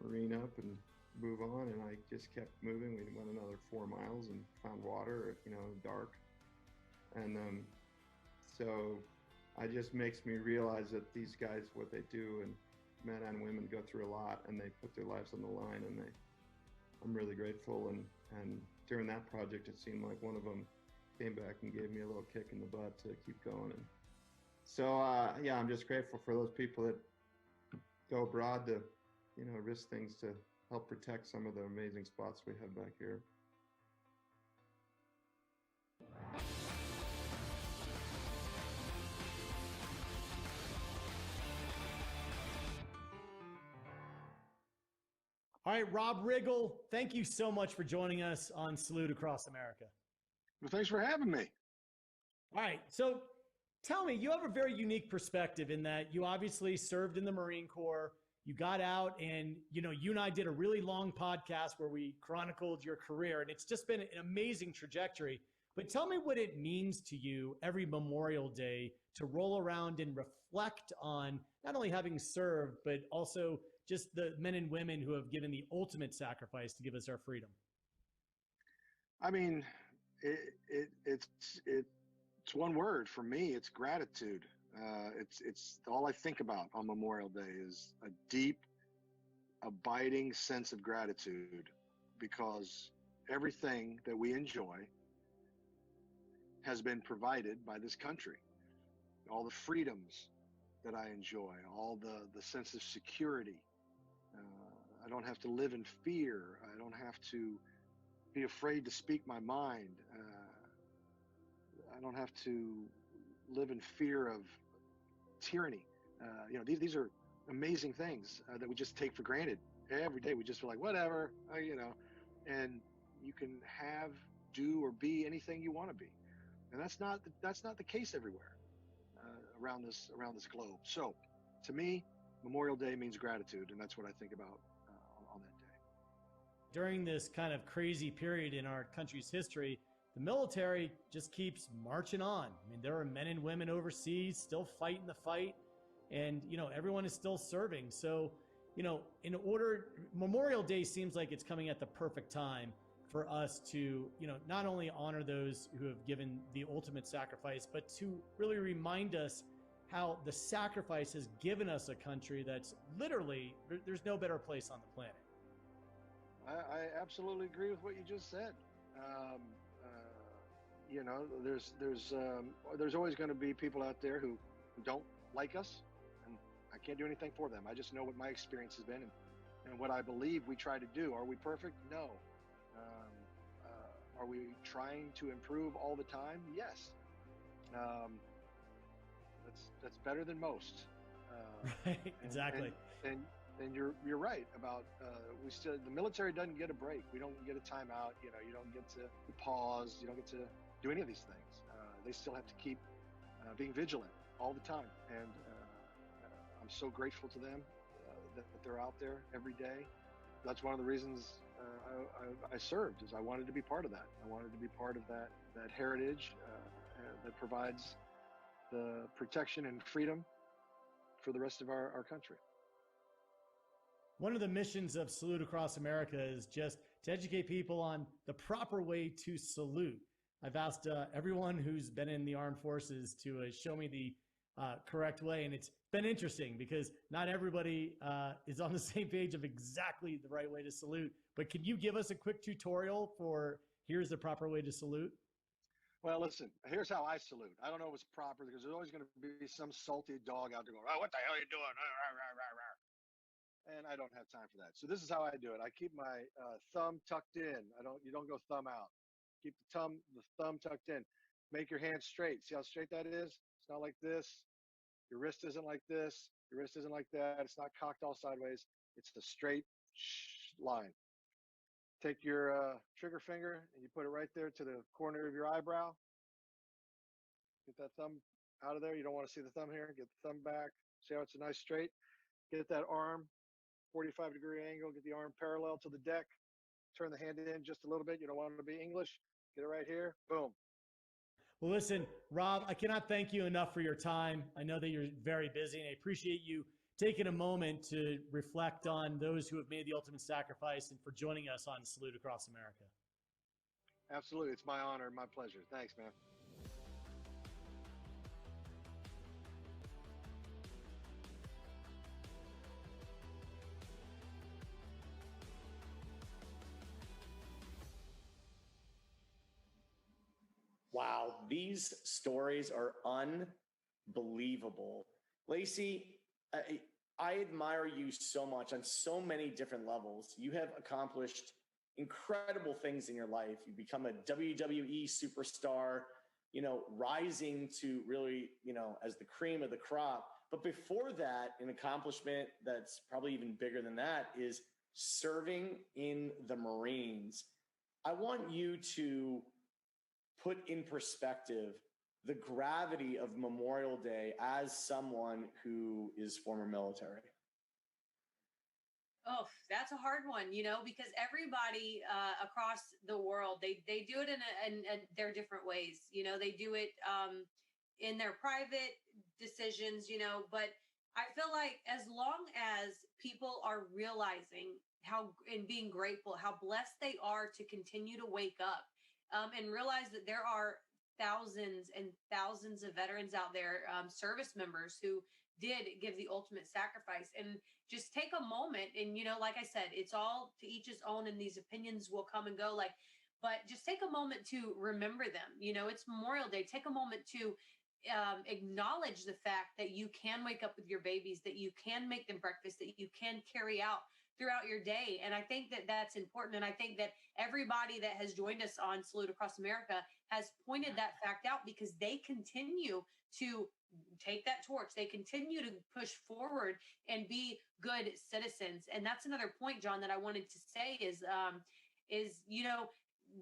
marine up and move on. And I just kept moving. We went another 4 miles and found water, dark. And so it just makes me realize that these guys, what they do, and men and women go through a lot, and they put their lives on the line, and I'm really grateful. And during that project, it seemed like one of them came back and gave me a little kick in the butt to keep going. And so, yeah, I'm just grateful for those people that go abroad to, risk things to help protect some of the amazing spots we have back here. All right, Rob Riggle, thank you so much for joining us on Salute Across America. Well, thanks for having me. All right, so tell me, you have a very unique perspective in that you obviously served in the Marine Corps. You got out, and you and I did a really long podcast where we chronicled your career, and it's just been an amazing trajectory. But tell me what it means to you every Memorial Day to roll around and reflect on not only having served, but also just the men and women who have given the ultimate sacrifice to give us our freedom. I mean, it's one word for me. It's gratitude. It's all I think about on Memorial Day is a deep, abiding sense of gratitude, because everything that we enjoy has been provided by this country. All the freedoms that I enjoy, all the sense of security. I don't have to live in fear. I don't have to be afraid to speak my mind. I don't have to live in fear of tyranny. These are amazing things that we just take for granted. Every day we just feel like, whatever, and you can have, do, or be anything you want to be. And that's not the case everywhere around this globe. So to me, Memorial Day means gratitude, and that's what I think about on that day. During this kind of crazy period in our country's history, the military just keeps marching on. I mean, there are men and women overseas still fighting the fight, and everyone is still serving. So, Memorial Day seems like it's coming at the perfect time for us to, not only honor those who have given the ultimate sacrifice, but to really remind us how the sacrifice has given us a country that's literally, there's no better place on the planet. I absolutely agree with what you just said. There's always going to be people out there who who don't like us, and I can't do anything for them. I just know what my experience has been and what I believe we try to do. Are we perfect? No. Are we trying to improve all the time? Yes. That's better than most. Right, exactly. And you're right about the military doesn't get a break. We don't get a timeout. You don't get to pause. You don't get to do any of these things. They still have to keep being vigilant all the time. And I'm so grateful to them that they're out there every day. That's one of the reasons I served, is I wanted to be part of that. I wanted to be part of that heritage that provides the protection and freedom for the rest of our country. One of the missions of Salute Across America is just to educate people on the proper way to salute. I've asked everyone who's been in the armed forces to show me the correct way, and it's been interesting because not everybody is on the same page of exactly the right way to salute. But can you give us a quick tutorial for here's the proper way to salute? Well, listen, here's how I salute. I don't know if it's proper because there's always going to be some salty dog out there going, "Oh, what the hell are you doing?" And I don't have time for that. So this is how I do it. I keep my thumb tucked in. You don't go thumb out. Keep the thumb tucked in. Make your hand straight. See how straight that is? It's not like this. Your wrist isn't like this. Your wrist isn't like that. It's not cocked all sideways. It's the straight line. Take your trigger finger and you put it right there to the corner of your eyebrow. Get that thumb out of there. You don't want to see the thumb here. Get the thumb back. See how it's a nice straight? Get that arm 45-degree angle. Get the arm parallel to the deck. Turn the hand in just a little bit. You don't want it to be English. Get it right here. Boom. Well, listen, Rob, I cannot thank you enough for your time. I know that you're very busy, and I appreciate you taking a moment to reflect on those who have made the ultimate sacrifice and for joining us on Salute Across America. Absolutely. It's my honor and my pleasure. Thanks, man. Wow, these stories are unbelievable. Lacey, I admire you so much on so many different levels. You have accomplished incredible things in your life. You become a WWE superstar, rising to really, as the cream of the crop. But before that, an accomplishment that's probably even bigger than that is serving in the Marines. I want you to put in perspective the gravity of Memorial Day as someone who is former military. Oh, that's a hard one, because everybody across the world, they do it in their different ways. They do it in their private decisions, but I feel like as long as people are realizing and being grateful, how blessed they are to continue to wake up and realize that there are thousands and thousands of veterans out there, service members who did give the ultimate sacrifice, and just take a moment. And, like I said, it's all to each his own, and these opinions will come and go, but just take a moment to remember them. It's Memorial Day. Take a moment to acknowledge the fact that you can wake up with your babies, that you can make them breakfast, that you can carry out throughout your day. And I think that that's important. And I think that everybody that has joined us on Salute Across America has pointed that fact out, because they continue to take that torch. They continue to push forward and be good citizens. And that's another point, John, that I wanted to say is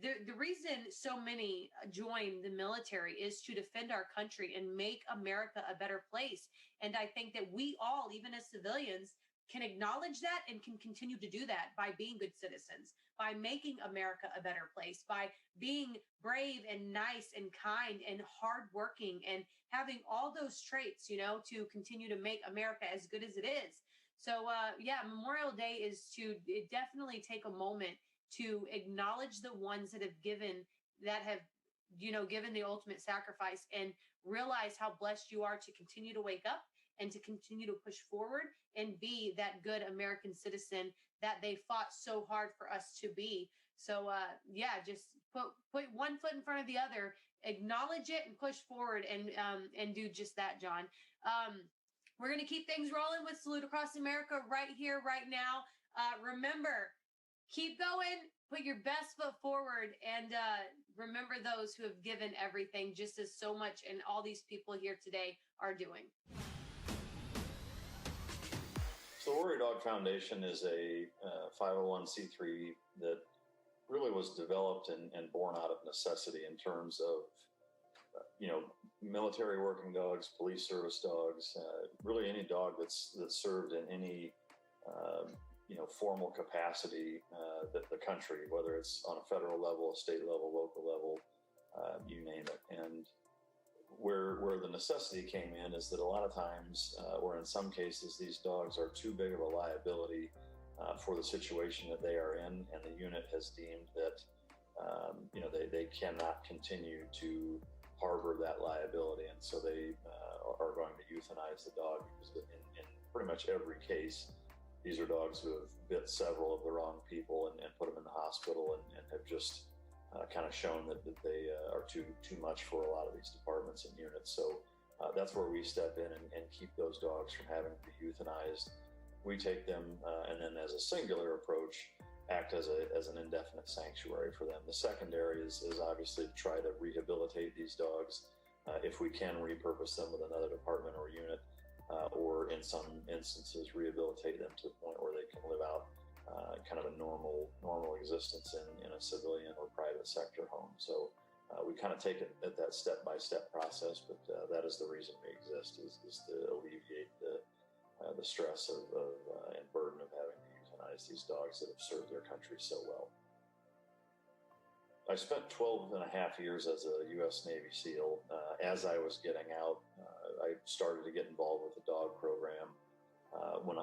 the reason so many join the military is to defend our country and make America a better place. And I think that we all, even as civilians, can acknowledge that and can continue to do that by being good citizens, by making America a better place, by being brave and nice and kind and hardworking and having all those traits, to continue to make America as good as it is. So, Memorial Day is to definitely take a moment to acknowledge the ones that have given the ultimate sacrifice, and realize how blessed you are to continue to wake up and to continue to push forward and be that good American citizen that they fought so hard for us to be. So, just put one foot in front of the other acknowledge it and push forward and do just that, John. We're going to keep things rolling with Salute Across America right here, right now. Remember, keep going, put your best foot forward, and remember those who have given everything just as so much, and all these people here today are doing. So the Warrior Dog Foundation is a 501c3 that really was developed and born out of necessity in terms of, military working dogs, police service dogs, really any dog that's served in any, formal capacity that the country, whether it's on a federal level, a state level, local level, you name it. And where the necessity came in is that a lot of times, or in some cases, these dogs are too big of a liability for the situation that they are in, and the unit has deemed that they cannot continue to harbor that liability, and so they are going to euthanize the dog, because in pretty much every case, these are dogs who have bit several of the wrong people and put them in the hospital and have just kind of shown that they are too much for a lot of these departments and units. So that's where we step in and keep those dogs from having to be euthanized. We take them and then, as a singular approach, act as an indefinite sanctuary for them. The secondary is obviously to try to rehabilitate these dogs if we can repurpose them with another department or unit, or in some instances rehabilitate them to the point where they can live out kind of a normal existence in a civilian or private sector home. So we kind of take it at that step-by-step process, but that is the reason we exist, is to alleviate the stress of and burden of having to euthanize these dogs that have served their country so well. I spent 12 and a half years as a U.S. Navy SEAL. As I was getting out, I started to get involved with the dog program.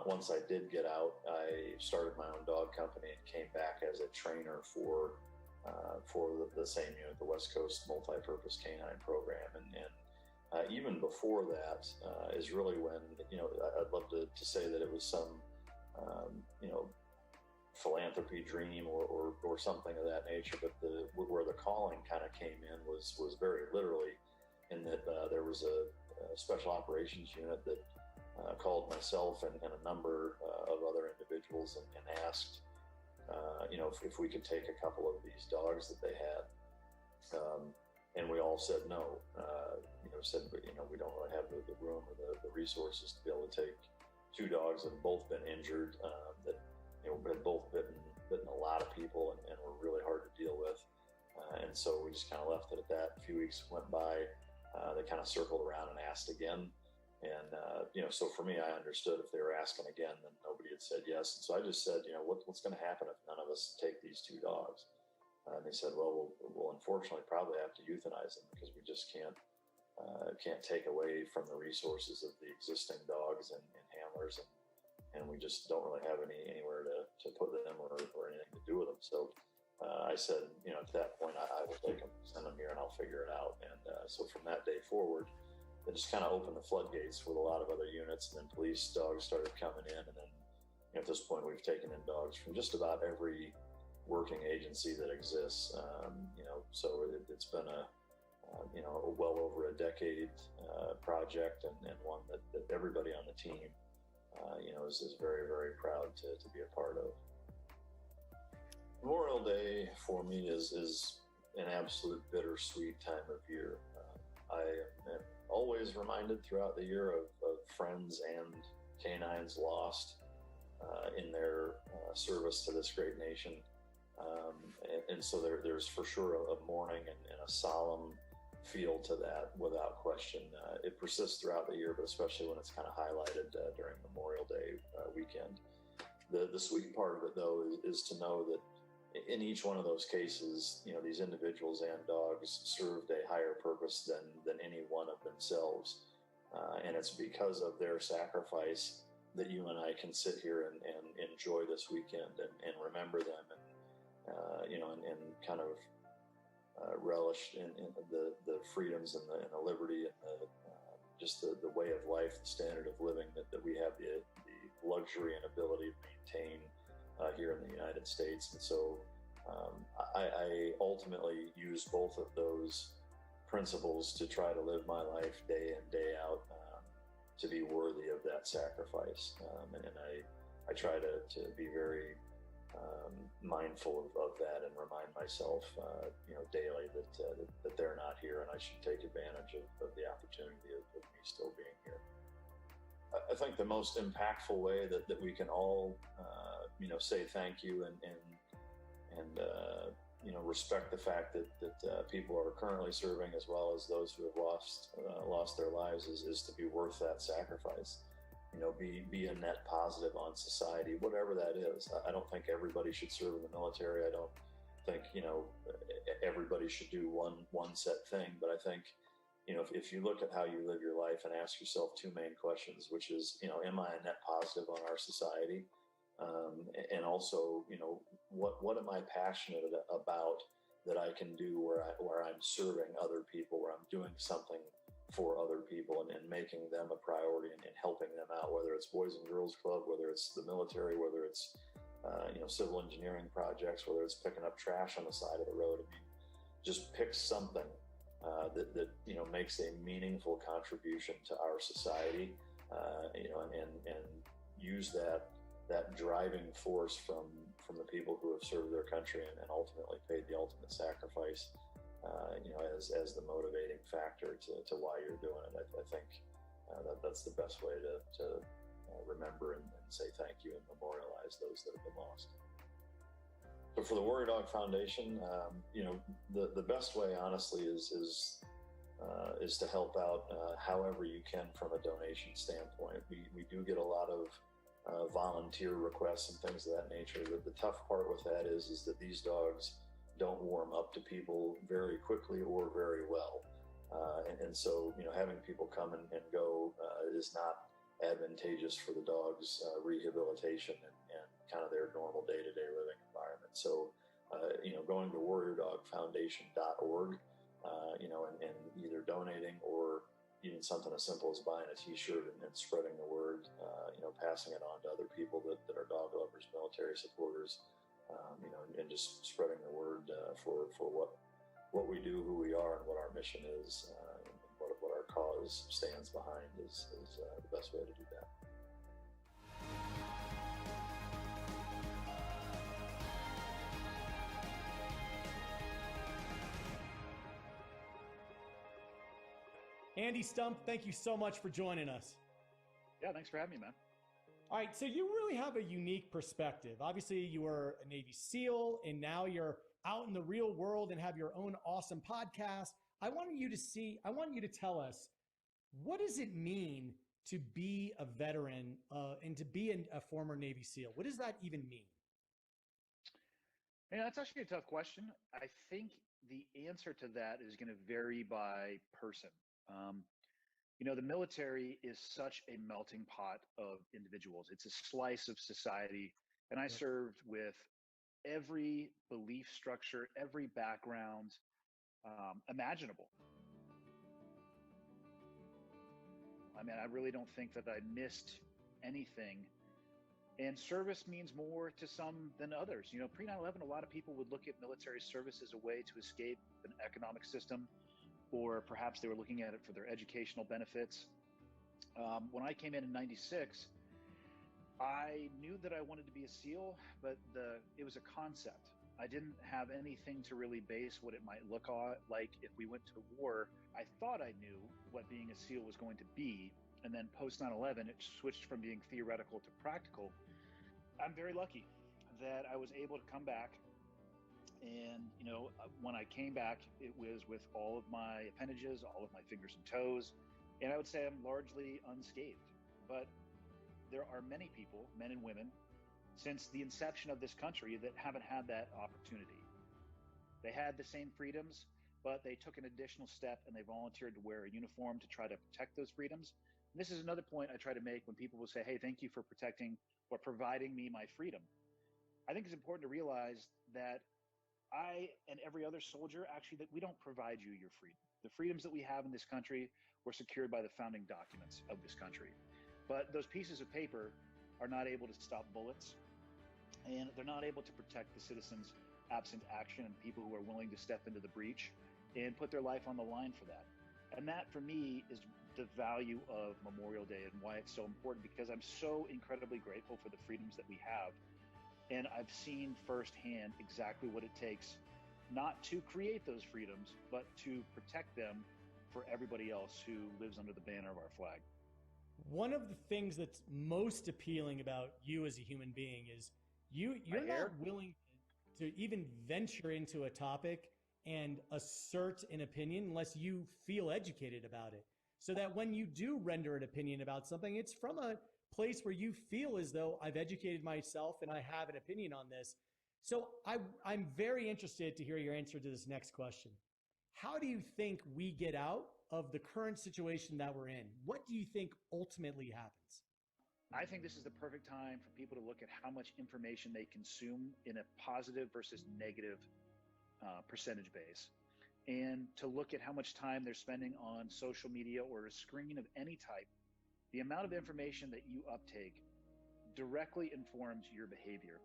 Once I did get out, I started my own dog company and came back as a trainer for the same unit, the West Coast Multi-Purpose Canine Program. And even before that is really when, I'd love to say that it was some, philanthropy dream or something of that nature, but where the calling kind of came in was very literally, in that there was a special operations unit that called myself and a number of other individuals and asked, if we could take a couple of these dogs that they had. And we all said no. Said, we don't really have the room or the resources to be able to take two dogs that have both been injured, that had both bitten a lot of people and were really hard to deal with. And so we just kind of left it at that. A few weeks went by. They kind of circled around and asked again. And, so for me, I understood if they were asking again, then nobody had said yes. And so I just said, what's going to happen if none of us take these two dogs? And they said, well, we'll unfortunately probably have to euthanize them, because we just can't take away from the resources of the existing dogs and handlers. And we just don't really have anywhere to put them or anything to do with them. So I said, at that point, I will take them, send them here, and I'll figure it out. And so from that day forward, it just kind of opened the floodgates with a lot of other units, and then police dogs started coming in. And then at this point, we've taken in dogs from just about every working agency that exists. So it's been a well over a decade project, and one that everybody on the team, is very, very proud to be a part of. Memorial Day for me is an absolute bittersweet time of year. I am always reminded throughout the year of friends and canines lost in their service to this great nation. And so there's for sure a mourning and a solemn feel to that, without question. It persists throughout the year, but especially when it's kind of highlighted during Memorial Day weekend. The sweet part of it, though, is to know that in each one of those cases, these individuals and dogs served a higher purpose than any one of themselves. And it's because of their sacrifice that you and I can sit here and enjoy this weekend and remember them and kind of relish in the freedoms and the liberty and just the way of life, the standard of living that we have the luxury and ability to maintain here in the United States. And so I ultimately use both of those principles to try to live my life day in, day out, to be worthy of that sacrifice. And I try to be very mindful of that and remind myself, daily that they're not here and I should take advantage of the opportunity of me still being here. I think the most impactful way that we can all, say thank you and respect the fact that people are currently serving as well as those who have lost their lives is to be worth that sacrifice. Be a net positive on society, whatever that is. I don't think everybody should serve in the military. I don't think, everybody should do one set thing. But I think, if you look at how you live your life and ask yourself two main questions, which is, am I a net positive on our society? And also, what am I passionate about that I can do where I'm serving other people, where I'm doing something for other people and making them a priority and helping them out, whether it's Boys and Girls Club, whether it's the military, whether it's, civil engineering projects, whether it's picking up trash on the side of the road. I mean, just pick something that makes a meaningful contribution to our society, and use that driving force from the people who have served their country and ultimately paid the ultimate sacrifice, as the motivating factor to why you're doing it. I think that's the best way to remember and say thank you and memorialize those that have been lost. So for the Warrior Dog Foundation, the best way, honestly, is to help out however you can from a donation standpoint. We do get a lot of volunteer requests and things of that nature. The tough part with that is that these dogs don't warm up to people very quickly or very well. And so, having people come and go is not advantageous for the dog's rehabilitation and kind of their normal day-to-day living environment. So, going to warriordogfoundation.org, and either donating or even something as simple as buying a t-shirt and spreading the word, passing it on to other people that are dog lovers, military supporters, and just spreading the word for what we do, who we are, and what our mission is, and what our cause stands behind is the best way to do that. Andy Stump, thank you so much for joining us. Yeah, thanks for having me, man. All right, so you really have a unique perspective. Obviously, you were a Navy SEAL, and now you're out in the real world and have your own awesome podcast. I want you to tell us, what does it mean to be a veteran and to be a former Navy SEAL? What does that even mean? Yeah, that's actually a tough question. I think the answer to that is going to vary by person. The military is such a melting pot of individuals. It's a slice of society. And I served with every belief structure, every background imaginable. I mean, I really don't think that I missed anything. And service means more to some than others. Pre 9/11, a lot of people would look at military service as a way to escape an economic system, or perhaps they were looking at it for their educational benefits. When I came in 96, I knew that I wanted to be a SEAL, but it was a concept. I didn't have anything to really base what it might look like if we went to war. I thought I knew what being a SEAL was going to be, and then post 9/11, it switched from being theoretical to practical. I'm very lucky that I was able to come back. And, when I came back, it was with all of my appendages, all of my fingers and toes. And I would say I'm largely unscathed. But there are many people, men and women, since the inception of this country that haven't had that opportunity. They had the same freedoms, but they took an additional step and they volunteered to wear a uniform to try to protect those freedoms. And this is another point I try to make when people will say, hey, thank you for protecting or providing me my freedom. I think it's important to realize that I and every other soldier, actually, that we don't provide you your freedom. The freedoms that we have in this country were secured by the founding documents of this country. But those pieces of paper are not able to stop bullets, and they're not able to protect the citizens absent action and people who are willing to step into the breach. and put their life on the line for that. And that, for me, is the value of Memorial Day and why it's so important, because I'm so incredibly grateful for the freedoms that we have. And I've seen firsthand exactly what it takes not to create those freedoms, but to protect them for everybody else who lives under the banner of our flag. One of the things that's most appealing about you as a human being is you're not willing to even venture into a topic and assert an opinion unless you feel educated about it. So that when you do render an opinion about something, it's from a place where you feel as though I've educated myself and I have an opinion on this. So I'm very interested to hear your answer to this next question. How do you think we get out of the current situation that we're in? What do you think ultimately happens? I think this is the perfect time for people to look at how much information they consume in a positive versus negative percentage base, and to look at how much time they're spending on social media or a screen of any type. The amount of information that you uptake directly informs your behavior.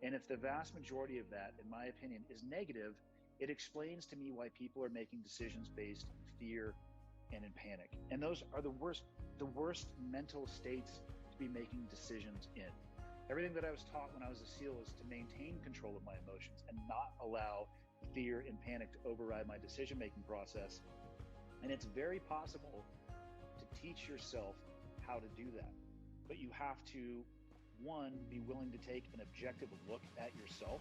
And if the vast majority of that, in my opinion, is negative, it explains to me why people are making decisions based in fear and in panic. And those are the worst mental states to be making decisions in. Everything that I was taught when I was a SEAL is to maintain control of my emotions and not allow fear and panic to override my decision-making process. And it's very possible to teach yourself how to do that. But you have to, one, be willing to take an objective look at yourself,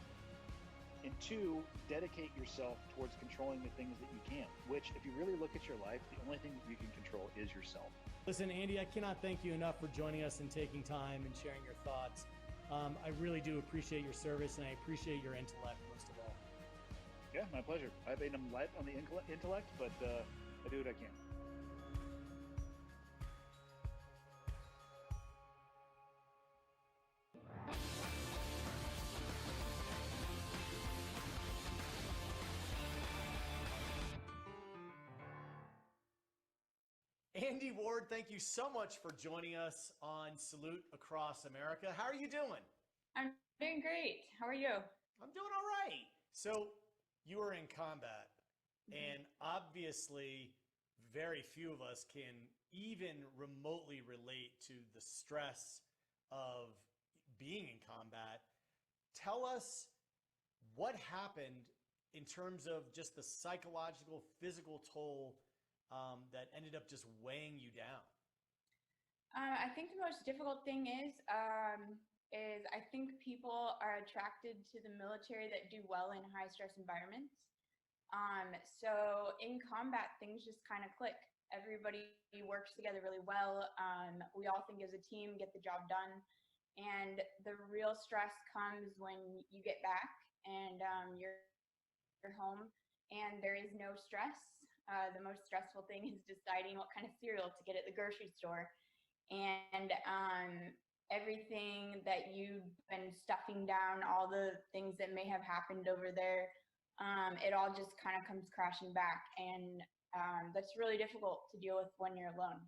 and two, dedicate yourself towards controlling the things that you can, which, if you really look at your life, the only thing that you can control is yourself. Listen, Andy, I cannot thank you enough for joining us and taking time and sharing your thoughts. I really do appreciate your service, and I appreciate your intellect most of all. Yeah, my pleasure. I've made them light on the intellect, but I do what I can. Andy Ward, thank you so much for joining us on Salute Across America. How are you doing? I'm doing great. How are you? I'm doing all right. So you were in combat, and obviously very few of us can even remotely relate to the stress of being in combat. Tell us what happened in terms of just the psychological, physical toll that ended up just weighing you down. I think the most difficult thing is I think people are attracted to the military that do well in high stress environments. So in combat, things just kind of click. Everybody works together really well. We all think as a team, get the job done. And the real stress comes when you get back and you're home and there is no stress. The most stressful thing is deciding what kind of cereal to get at the grocery store. And everything that you've been stuffing down, all the things that may have happened over there, it all just kind of comes crashing back. And that's really difficult to deal with when you're alone.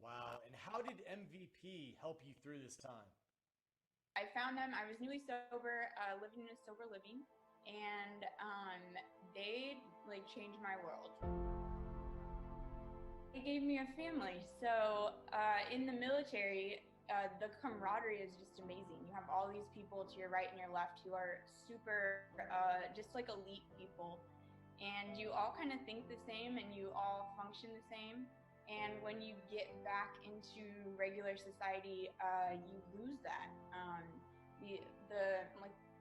Wow. And how did MVP help you through this time? I found them. I was newly sober, living in a sober living. And they changed my world. It gave me a family. So in the military, the camaraderie is just amazing. You have all these people to your right and your left who are super, just like elite people. And you all kind of think the same and you all function the same. And when you get back into regular society, you lose that.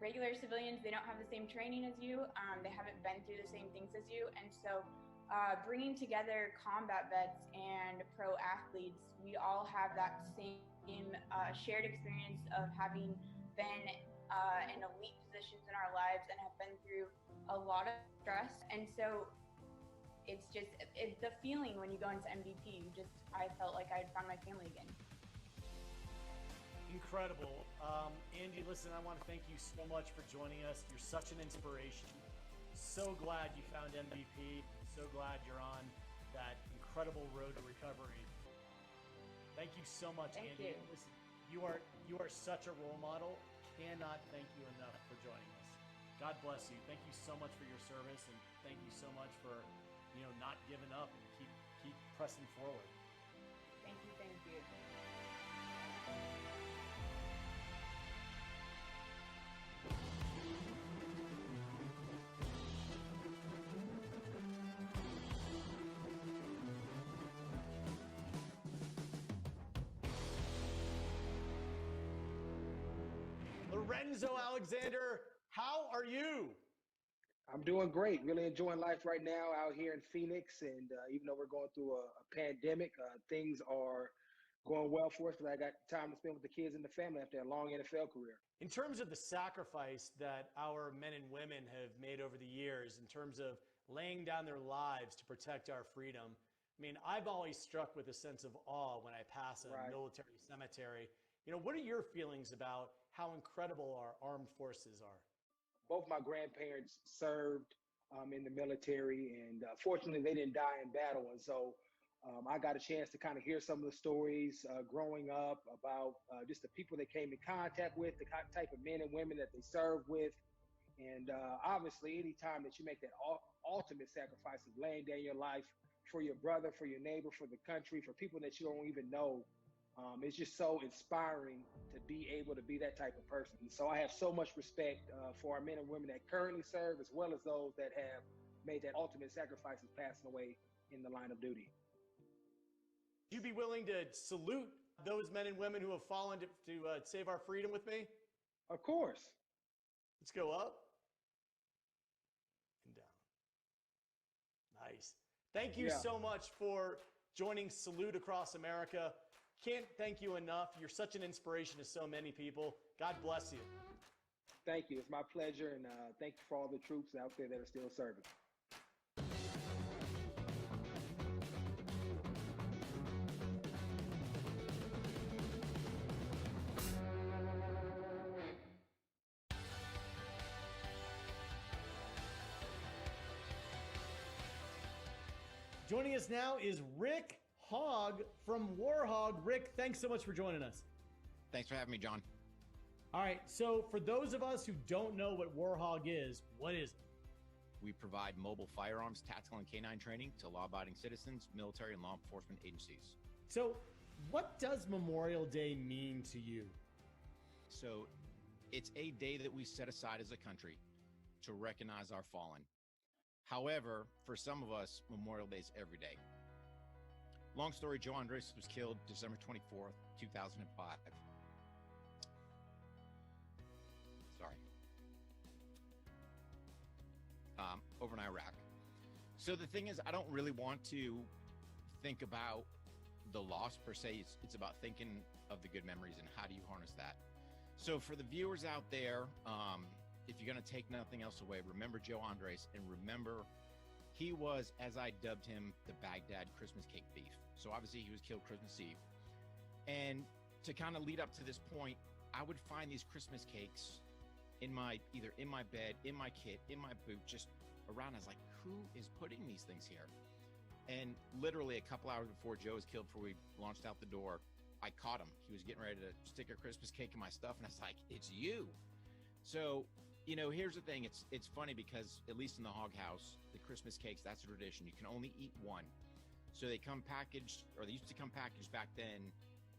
Regular civilians, they don't have the same training as you. They haven't been through the same things as you. And so bringing together combat vets and pro athletes, we all have that same shared experience of having been in elite positions in our lives and have been through a lot of stress. And so it's the feeling when you go into MVP, I felt like I had found my family again. Incredible. Andy, listen, I want to thank you so much for joining us. You're such an inspiration. So glad you found MVP. So glad you're on that incredible road to recovery. Thank you so much, Thank Andy. you. Listen, you are such a role model. Cannot thank you enough for joining us. God bless you. Thank you so much for your service, and thank you so much for, not giving up and keep pressing forward. Thank you. Thank you. Lorenzo Alexander, how are you? I'm doing great. Really enjoying life right now out here in Phoenix. And even though we're going through a pandemic, things are going well for us because I got time to spend with the kids and the family after a long NFL career. In terms of the sacrifice that our men and women have made over the years, in terms of laying down their lives to protect our freedom, I mean, I've always struck with a sense of awe when I pass a military cemetery. What are your feelings about how incredible our armed forces are? Both my grandparents served in the military, and fortunately they didn't die in battle. And so I got a chance to kind of hear some of the stories growing up about just the people they came in contact with, the type of men and women that they served with. And obviously, anytime that you make that ultimate sacrifice of laying down your life for your brother, for your neighbor, for the country, for people that you don't even know, it's just so inspiring to be able to be that type of person. And so I have so much respect for our men and women that currently serve, as well as those that have made that ultimate sacrifice of passing away in the line of duty. Would you be willing to salute those men and women who have fallen to save our freedom with me? Of course. Let's go up and down. Nice. Thank you so much for joining Salute Across America. Can't thank you enough. You're such an inspiration to so many people. God bless you. Thank you. It's my pleasure. And thank you for all the troops out there that are still serving. Joining us now is Rick Hogg from Warhog. Rick, thanks so much for joining us. Thanks for having me, John. All right, so for those of us who don't know what Warhog is, what is it? We provide mobile firearms, tactical and canine training to law-abiding citizens, military, and law enforcement agencies. So what does Memorial Day mean to you? So it's a day that we set aside as a country to recognize our fallen. However, for some of us, Memorial Day is every day. Long story, Joe Andres was killed December 24th, 2005. Sorry. Over in Iraq. So the thing is, I don't really want to think about the loss per se. It's about thinking of the good memories and how do you harness that. So for the viewers out there, if you're going to take nothing else away, remember Joe Andres, and remember he was, as I dubbed him, the Baghdad Christmas cake thief. So obviously he was killed Christmas Eve. And to kind of lead up to this point, I would find these Christmas cakes either in my bed, in my kit, in my boot, just around. I was like, who is putting these things here? And literally a couple hours before Joe was killed, before we launched out the door, I caught him. He was getting ready to stick a Christmas cake in my stuff. And I was like, it's you. So, here's the thing. It's funny because at least in the Hog House, the Christmas cakes, that's a tradition. You can only eat one. So they come packaged, or they used to come packaged back then,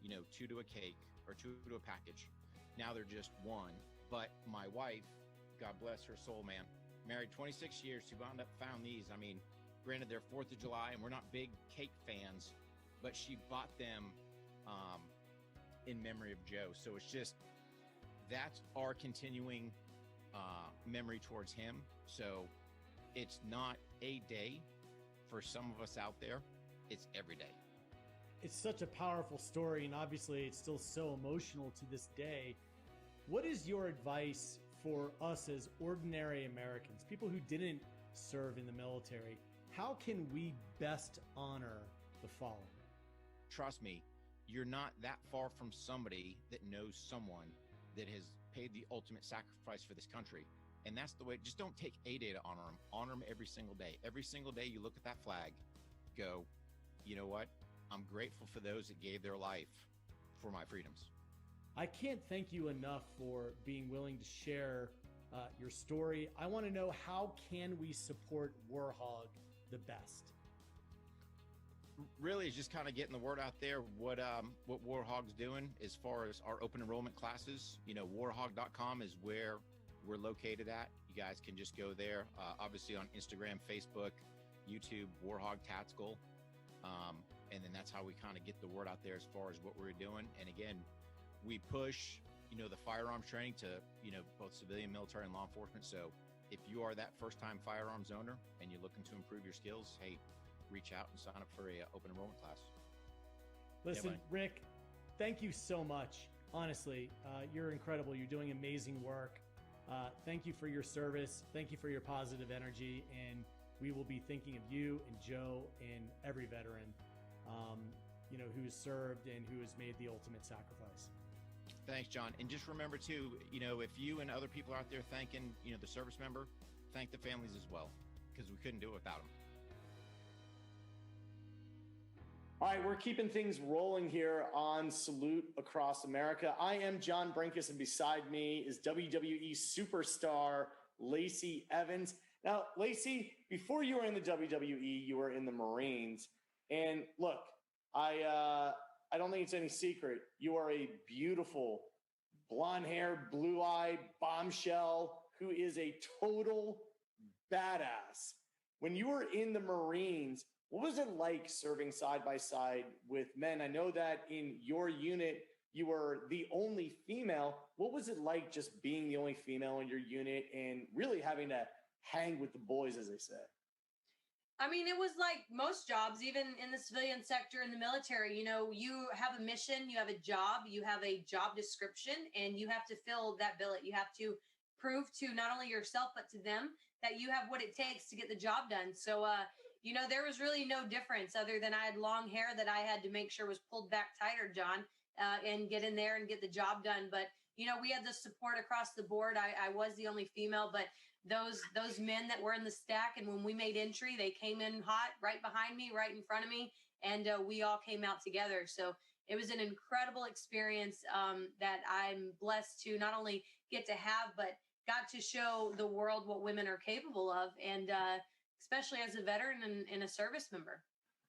2 to a cake or 2 to a package. Now they're just one. But my wife, God bless her soul, man, married 26 years. She found these. I mean, granted, they're 4th of July and we're not big cake fans, but she bought them in memory of Joe. So it's just, that's our continuing memory towards him. So it's not a day for some of us out there. It's every day. It's such a powerful story, and obviously it's still so emotional to this day. What is your advice for us as ordinary Americans, people who didn't serve in the military? How can we best honor the fallen? Trust me, you're not that far from somebody that knows someone that has paid the ultimate sacrifice for this country. And that's the way. Just don't take a day to honor them. Honor them every single day. Every single day you look at that flag, go, you know what? I'm grateful for those that gave their life for my freedoms. I can't thank you enough for being willing to share your story. I want to know, how can we support Warhog the best? Really, it's just kind of getting the word out there what Warhog's doing as far as our open enrollment classes. Warhog.com is where we're located at. You guys can just go there. Obviously on Instagram, Facebook, YouTube, Warhog Tactical. And then that's how we kind of get the word out there as far as what we're doing. And again, we push, the firearms training to, both civilian, military, and law enforcement. So if you are that first-time firearms owner and you're looking to improve your skills, hey, reach out and sign up for a open enrollment class. Listen, Rick, thank you so much. Honestly, you're incredible. You're doing amazing work. Thank you for your service. Thank you for your positive energy. And we will be thinking of you and Joe and every veteran, who's served and who has made the ultimate sacrifice. Thanks, John. And just remember too, if you and other people out there thanking, the service member, thank the families as well, because we couldn't do it without them. All right, we're keeping things rolling here on Salute Across America. I am John Brenkus, and beside me is WWE superstar Lacey Evans. Now, Lacey, before you were in the WWE, you were in the Marines. And look, I don't think it's any secret. You are a beautiful, blonde-haired, blue-eyed bombshell who is a total badass. When you were in the Marines, what was it like serving side by side with men? I know that in your unit, you were the only female. What was it like just being the only female in your unit and really having to hang with the boys, as they say? I mean, it was like most jobs, even in the civilian sector, in the military. You have a mission, you have a job, you have a job description, and you have to fill that billet. You have to prove to not only yourself, but to them that you have what it takes to get the job done. So, there was really no difference other than I had long hair that I had to make sure was pulled back tighter, John, and get in there and get the job done. But, we had the support across the board. I was the only female, but those men that were in the stack, and when we made entry, they came in hot right behind me, right in front of me, and we all came out together. So it was an incredible experience that I'm blessed to not only get to have, but got to show the world what women are capable of, and especially as a veteran and a service member.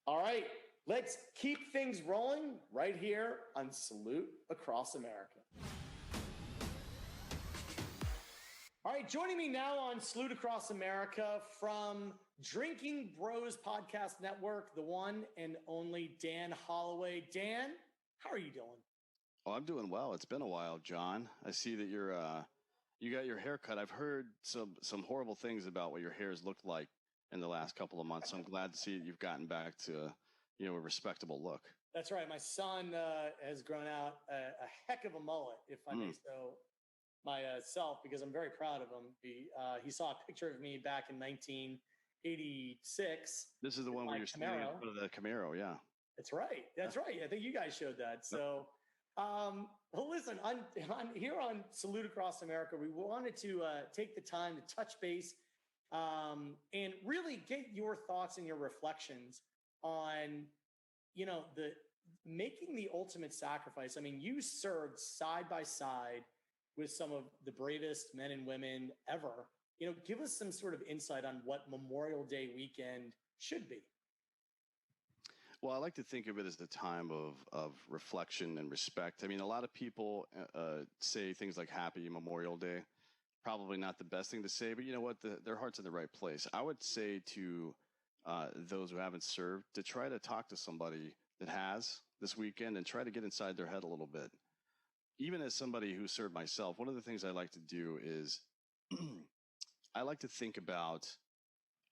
All right, let's keep things rolling right here on Salute Across America. All right, joining me now on Salute Across America from Drinking Bros Podcast Network, the one and only Dan Holloway. Dan, how are you doing? Oh, I'm doing well. It's been a while, John. I see that you got your hair cut. I've heard some horrible things about what your hair's looked like in the last couple of months. So I'm glad to see that you've gotten back to a respectable look. That's right. My son has grown out a heck of a mullet, if I may so myself, because I'm very proud of him. He saw a picture of me back in 1986. This is the one where you're standing in front of the Camaro, yeah. That's right. That's right. I think you guys showed that. So, well, listen, on here on Salute Across America, we wanted to take the time to touch base and really get your thoughts and your reflections on, the making the ultimate sacrifice. I mean, you served side by side with some of the bravest men and women ever. Give us some sort of insight on what Memorial Day weekend should be. Well, I like to think of it as a time of reflection and respect. I mean, a lot of people say things like Happy Memorial Day. Probably not the best thing to say, but you know what? Their heart's in the right place. I would say to those who haven't served to try to talk to somebody that has this weekend and try to get inside their head a little bit. Even as somebody who served myself, one of the things I like to do is I like to think about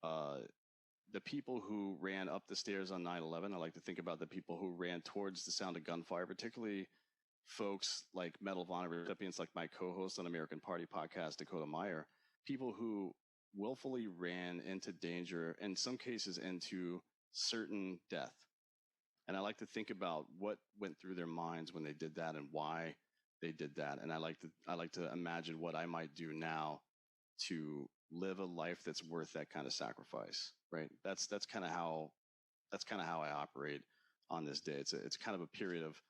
the people who ran up the stairs on 9/11. I like to think about the people who ran towards the sound of gunfire, particularly folks like Medal of Honor recipients like my co-host on American Party podcast, Dakota Meyer, people who willfully ran into danger, in some cases into certain death. And I like to think about what went through their minds when they did that and why they did that. And I like to imagine what I might do now to live a life that's worth that kind of sacrifice, right? That's kind of how I operate on this day. It's kind of a period of,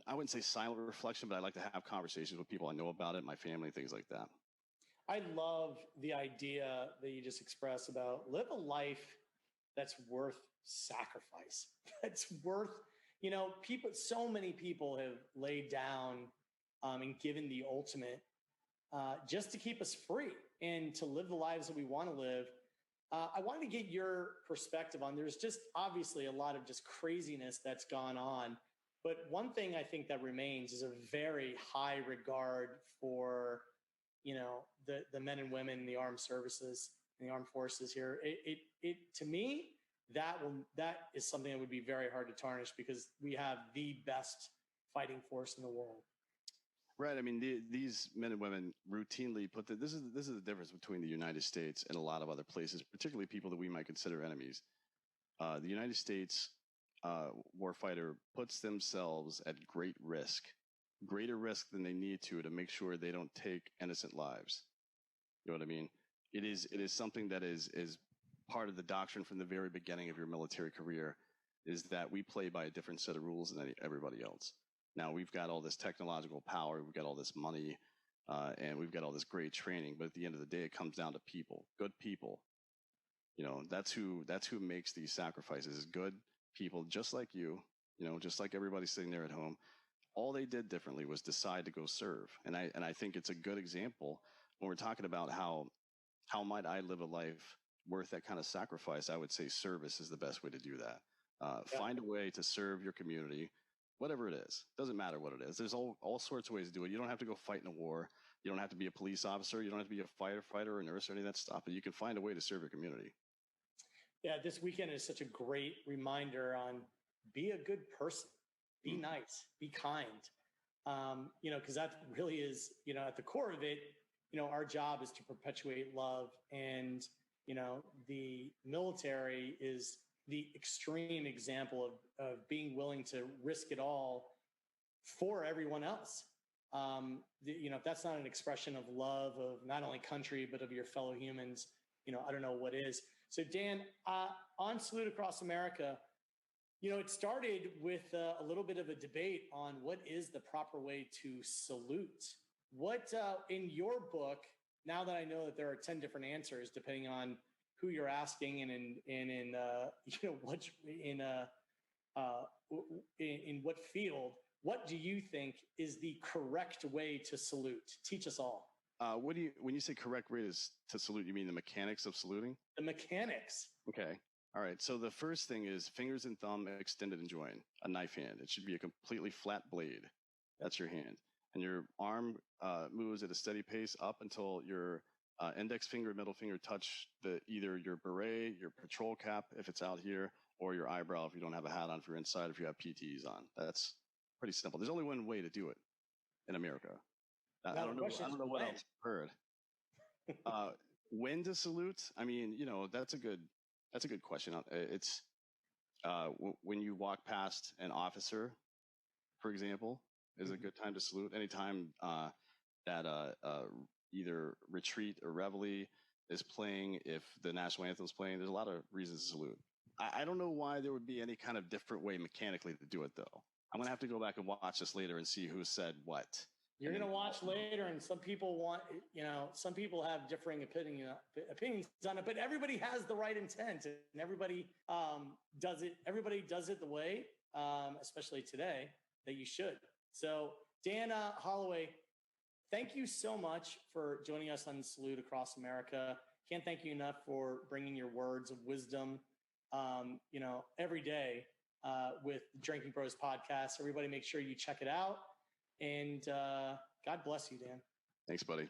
I wouldn't say silent reflection, but I like to have conversations with people I know about it, my family, things like that. I love the idea that you just expressed about live a life that's worth sacrifice. That's worth, people, so many people have laid down and given the ultimate just to keep us free and to live the lives that we want to live. I wanted to get your perspective on, there's just obviously a lot of just craziness that's gone on. But one thing I think that remains is a very high regard for, the men and women in the armed services and the armed forces here. It to me, that is something that would be very hard to tarnish because we have the best fighting force in the world. Right. I mean, these men and women routinely put this is the difference between the United States and a lot of other places, particularly people that we might consider enemies. The United States warfighter puts themselves at greater risk than they need to make sure they don't take innocent lives. You know what I mean? It is something that is part of the doctrine from the very beginning of your military career, is that we play by a different set of rules than everybody else. Now, we've got all this technological power, we've got all this money, and we've got all this great training. But at the end of the day, it comes down to people, good people. That's who makes these sacrifices, is good people, just like you, just like everybody sitting there at home. All they did differently was decide to go serve. And I think it's a good example when we're talking about how might I live a life worth that kind of sacrifice. I would say service is the best way to do that. Find a way to serve your community, whatever it is. Doesn't matter what it is. There's all sorts of ways to do it. You don't have to go fight in a war. You don't have to be a police officer. You don't have to be a firefighter or a nurse or any of that stuff. But you can find a way to serve your community. Yeah, this weekend is such a great reminder on be a good person, be nice, be kind. Because that really is, at the core of it, our job is to perpetuate love. And, the military is the extreme example of being willing to risk it all for everyone else. If that's not an expression of love of not only country, but of your fellow humans, I don't know what is. So Dan, on Salute Across America, it started with a little bit of a debate on what is the proper way to salute. What, in your book, now that I know that there are 10 different answers, depending on who you're asking and in what field, what do you think is the correct way to salute? Teach us all. When you say correct way to salute, you mean the mechanics of saluting? The mechanics. Okay. All right. So the first thing is fingers and thumb extended and joined, a knife hand. It should be a completely flat blade. That's your hand. And your arm moves at a steady pace up until your index finger and middle finger touch either your beret, your patrol cap, if it's out here, or your eyebrow if you don't have a hat on, if you're inside, if you have PTs on. That's pretty simple. There's only one way to do it in America. I don't know what else you've heard. When to salute? I mean, that's a good question. It's when you walk past an officer, for example, is a good time to salute. Anytime that either retreat or reveille is playing, if the national anthem is playing, there's a lot of reasons to salute. I don't know why there would be any kind of different way mechanically to do it, though. I'm going to have to go back and watch this later and see who said what. You're going to watch later, and some people some people have differing opinions on it, but everybody has the right intent, and everybody does it. Everybody does it the way, especially today, that you should. So, Dan Holloway, thank you so much for joining us on Salute Across America. Can't thank you enough for bringing your words of wisdom, every day with the Drinking Bros podcast. Everybody make sure you check it out. And God bless you, Dan. Thanks, buddy.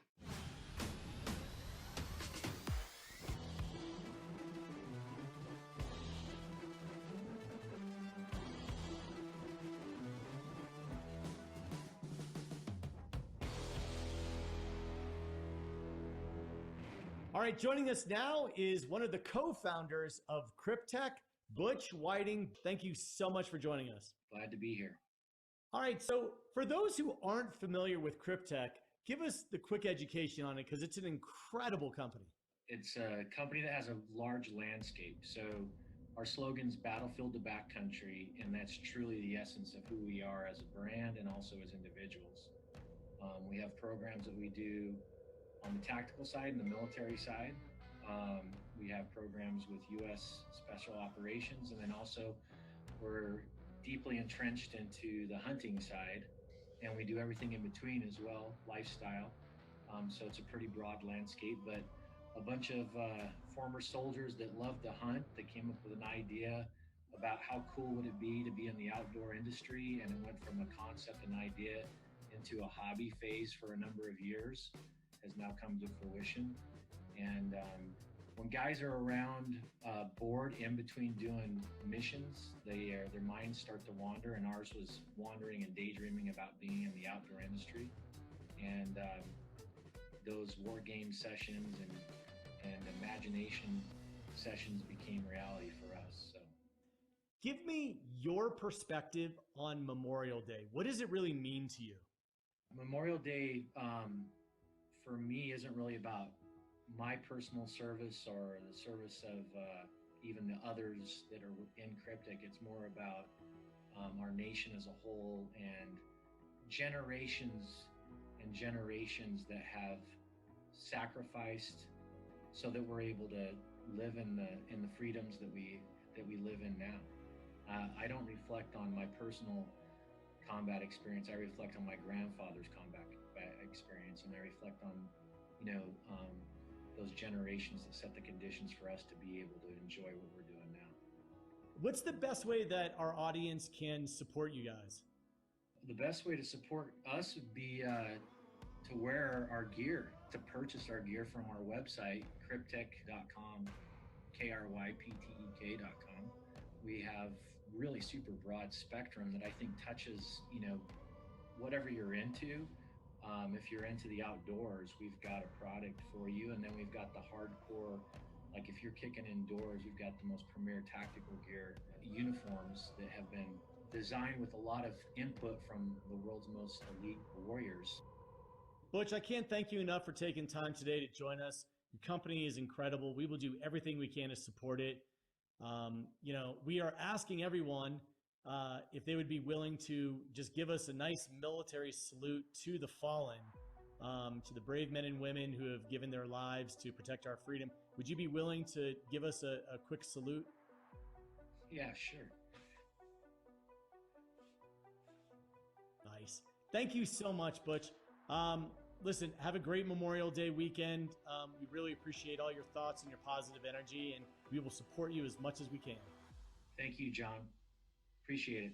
All right, joining us now is one of the co-founders of Cryptech, Butch Whiting. Thank you so much for joining us. Glad to be here. All right, so for those who aren't familiar with Cryptech, give us the quick education on it because it's an incredible company. It's a company that has a large landscape. So our slogan's battlefield to backcountry, and that's truly the essence of who we are as a brand and also as individuals. We have programs that we do on the tactical side and the military side. We have programs with U.S. Special Operations, and then also we're deeply entrenched into the hunting side, and we do everything in between as well, lifestyle. So it's a pretty broad landscape, but a bunch of former soldiers that love to hunt, that came up with an idea about how cool would it be to be in the outdoor industry, and it went from a concept and idea into a hobby phase for a number of years, has now come to fruition. And when guys are around bored in between doing missions, their minds start to wander, and ours was wandering and daydreaming about being in the outdoor industry. And those war game sessions and imagination sessions became reality for us. So, give me your perspective on Memorial Day. What does it really mean to you? Memorial Day, for me, isn't really about my personal service or the service of even the others that are in Cryptic. It's more about our nation as a whole, and generations and generations that have sacrificed so that we're able to live in the freedoms that we live in now. I don't reflect on my personal combat experience. I reflect on my grandfather's combat experience, and I reflect on, those generations that set the conditions for us to be able to enjoy what we're doing now. What's the best way that our audience can support you guys? The best way to support us would be to wear our gear, to purchase our gear from our website, cryptek.com, KRYPTEK.com. We have really super broad spectrum that I think touches, whatever you're into. If you're into the outdoors, we've got a product for you. And then we've got the hardcore, like if you're kicking indoors, we've got the most premier tactical gear, uniforms that have been designed with a lot of input from the world's most elite warriors. Butch, I can't thank you enough for taking time today to join us. Your company is incredible. We will do everything we can to support it. We are asking everyone if they would be willing to just give us a nice military salute to the fallen, to the brave men and women who have given their lives to protect our freedom. Would you be willing to give us a quick salute? Yeah, sure. Nice. Thank you so much, Butch. Listen, have a great Memorial Day weekend. We really appreciate all your thoughts and your positive energy, and we will support you as much as we can. Thank you, John. Appreciate it.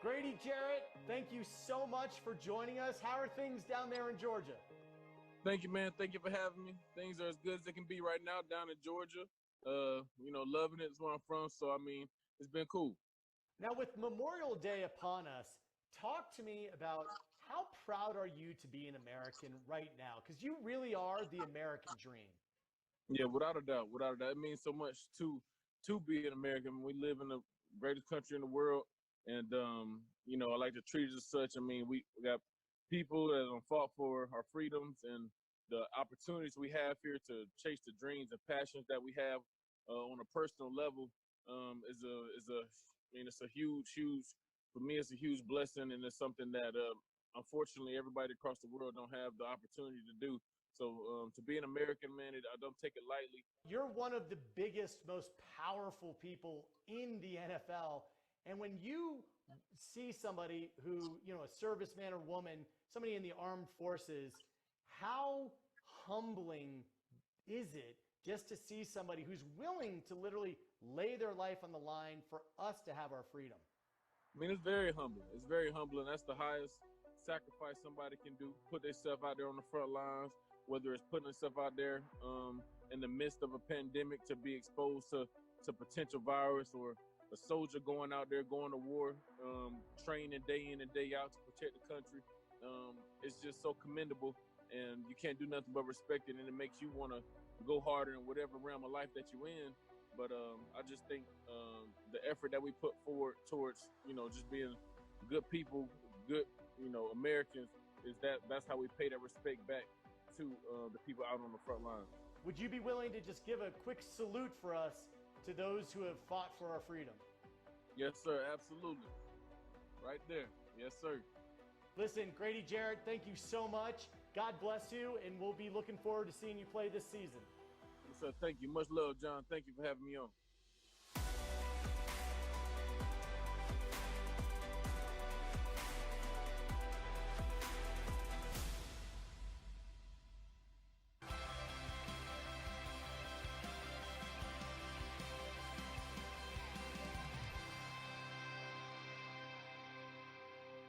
Grady Jarrett, thank you so much for joining us. How are things down there in Georgia? Thank you, man. Thank you for having me. Things are as good as they can be right now down in Georgia. Loving it is where I'm from. So, it's been cool. Now, with Memorial Day upon us, talk to me about how proud are you to be an American right now? Because you really are the American dream. Yeah, without a doubt. Without a doubt. It means so much to be an American. We live in the greatest country in the world. And, I like to treat it as such. We got people that have fought for our freedoms and the opportunities we have here to chase the dreams and passions that we have on a personal level it's a huge, for me, it's a huge blessing. And it's something that, unfortunately, everybody across the world don't have the opportunity to do. So to be an American, man, I don't take it lightly. You're one of the biggest, most powerful people in the NFL. And when you see somebody who, a serviceman or woman, somebody in the armed forces, how humbling is it just to see somebody who's willing to literally lay their life on the line for us to have our freedom? It's very humbling. It's very humbling. That's the highest sacrifice somebody can do, put themselves out there on the front lines, whether it's putting themselves out there in the midst of a pandemic to be exposed to potential virus, or a soldier going out there, going to war, training day in and day out to protect the country. It's just so commendable, and you can't do nothing but respect it, and it makes you want to go harder in whatever realm of life that you're in. But I just think the effort that we put forward towards, just being good people, good, Americans, that's how we pay that respect back to the people out on the front lines. Would you be willing to just give a quick salute for us to those who have fought for our freedom? Yes, sir. Absolutely. Right there. Yes, sir. Listen, Grady Jarrett, thank you so much. God bless you, and we'll be looking forward to seeing you play this season. Yes, sir. Thank you. Much love, John. Thank you for having me on.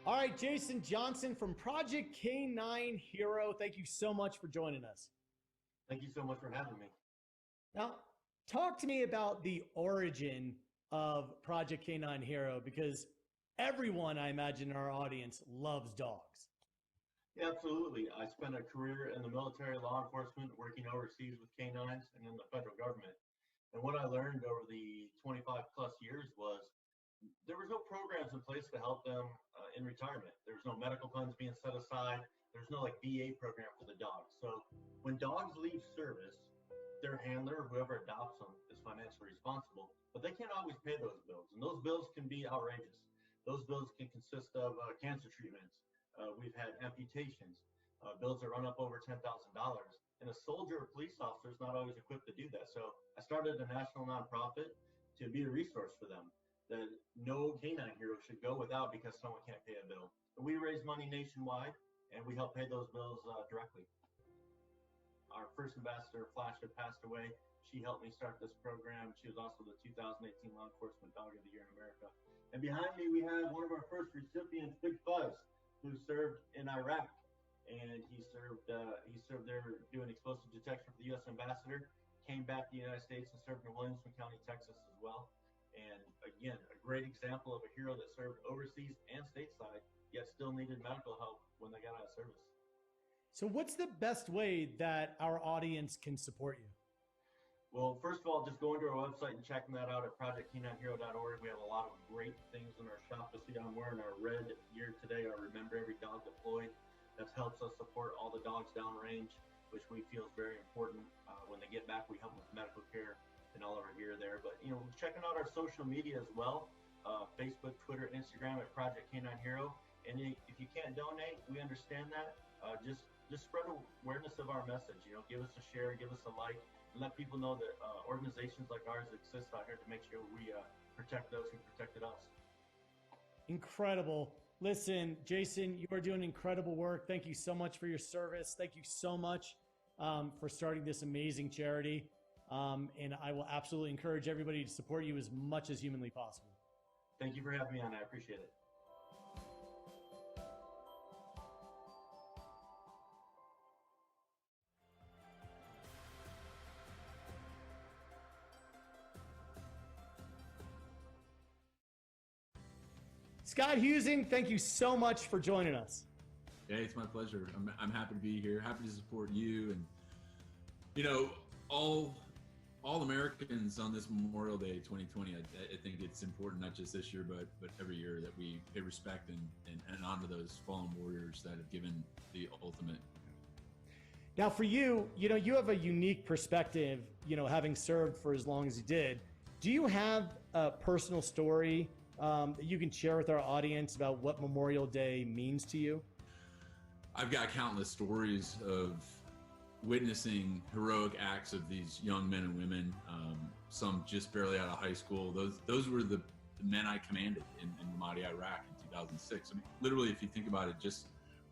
All right, Jason Johnson from Project K9 Hero, thank you so much for joining us. Thank you so much for having me. Now, talk to me about the origin of Project K9 Hero, because everyone, I imagine, in our audience loves dogs. Yeah, absolutely. I spent a career in the military, law enforcement, working overseas with canines and in the federal government. And what I learned over the 25 plus years was there was no programs in place to help them in retirement. There was no medical funds being set aside. There's no VA program for the dogs. So when dogs leave service, their handler, whoever adopts them, is financially responsible, but they can't always pay those bills. And those bills can be outrageous. Those bills can consist of cancer treatments. We've had amputations, bills that run up over $10,000. And a soldier or police officer is not always equipped to do that. So I started a national nonprofit to be a resource for them, that no canine hero should go without because someone can't pay a bill. And we raise money nationwide, and we help pay those bills directly. Our first ambassador, Flash, had passed away. She helped me start this program. She was also the 2018 Law Enforcement Dog of the Year in America. And behind me, we have one of our first recipients, Big Fuzz, who served in Iraq. And he served there doing explosive detection for the U.S. ambassador, came back to the United States and served in Williamson County, Texas as well. And again, a great example of a hero that served overseas and stateside, yet still needed medical help when they got out of service. So what's the best way that our audience can support you? Well, first of all, just going to our website and checking that out at projectk9hero.org. We have a lot of great things in our shop. You'll see I'm wearing our red gear today, our Remember Every Dog Deployed. That helps us support all the dogs downrange, which we feel is very important. When they get back, we help them with medical care and all of our gear there. But, checking out our social media as well, Facebook, Twitter, Instagram at Project K9 Hero. And if you can't donate, we understand that. Just spread awareness of our message. Give us a share, give us a like, and let people know that organizations like ours exist out here to make sure we protect those who protected us. Incredible. Listen, Jason, you are doing incredible work. Thank you so much for your service. Thank you so much for starting this amazing charity. And I will absolutely encourage everybody to support you as much as humanly possible. Thank you for having me on. I appreciate it. Scott Husing, thank you so much for joining us. Yeah, it's my pleasure. I'm happy to be here. Happy to support you, and all Americans on this Memorial Day 2020. I think it's important, not just this year, but every year, that we pay respect and honor those fallen warriors that have given the ultimate. Now, for you, you have a unique perspective. Having served for as long as you did, do you have a personal story that you can share with our audience about what Memorial Day means to you? I've got countless stories of witnessing heroic acts of these young men and women, some just barely out of high school. Those were the men I commanded in Ramadi, Iraq in 2006. I mean, literally, if you think about it, just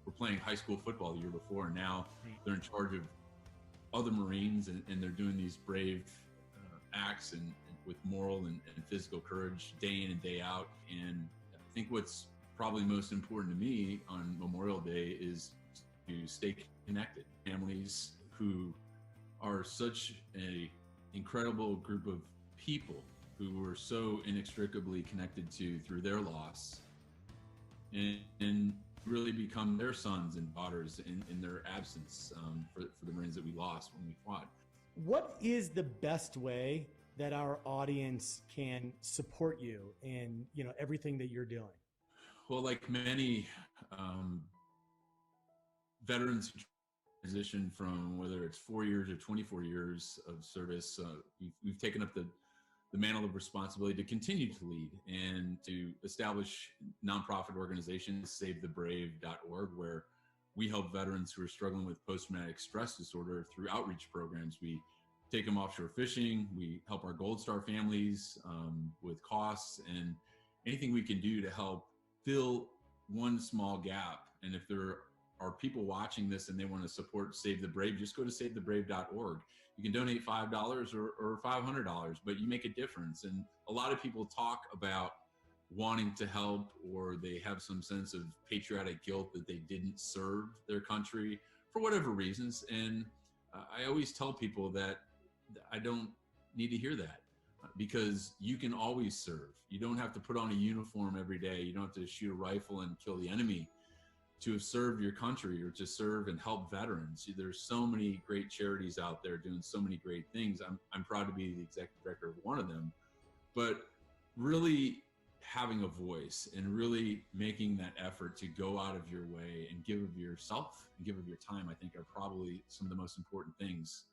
we're playing high school football the year before, and now they're in charge of other Marines, and they're doing these brave acts and with moral and physical courage day in and day out. And I think what's probably most important to me on Memorial Day is to stay connected. Families who are such an incredible group of people who were so inextricably connected to through their loss, and really become their sons and daughters in their absence for the Marines that we lost when we fought. What is the best way that our audience can support you in everything that you're doing? Well, like many veterans who transition from whether it's 4 years or 24 years of service, we've taken up the mantle of responsibility to continue to lead and to establish nonprofit organizations, SaveTheBrave.org, where we help veterans who are struggling with post-traumatic stress disorder through outreach programs. We take them offshore fishing. We help our Gold Star families with costs and anything we can do to help fill one small gap. And if there are people watching this and they want to support Save the Brave, just go to SaveTheBrave.org. You can donate $5 or $500, but you make a difference. And a lot of people talk about wanting to help, or they have some sense of patriotic guilt that they didn't serve their country for whatever reasons. And I always tell people that I don't need to hear that, because you can always serve. You don't have to put on a uniform every day. You don't have to shoot a rifle and kill the enemy to have served your country or to serve and help veterans. There's so many great charities out there doing so many great things. I'm proud to be the executive director of one of them, but really having a voice and really making that effort to go out of your way and give of yourself and give of your time, I think are probably some of the most important things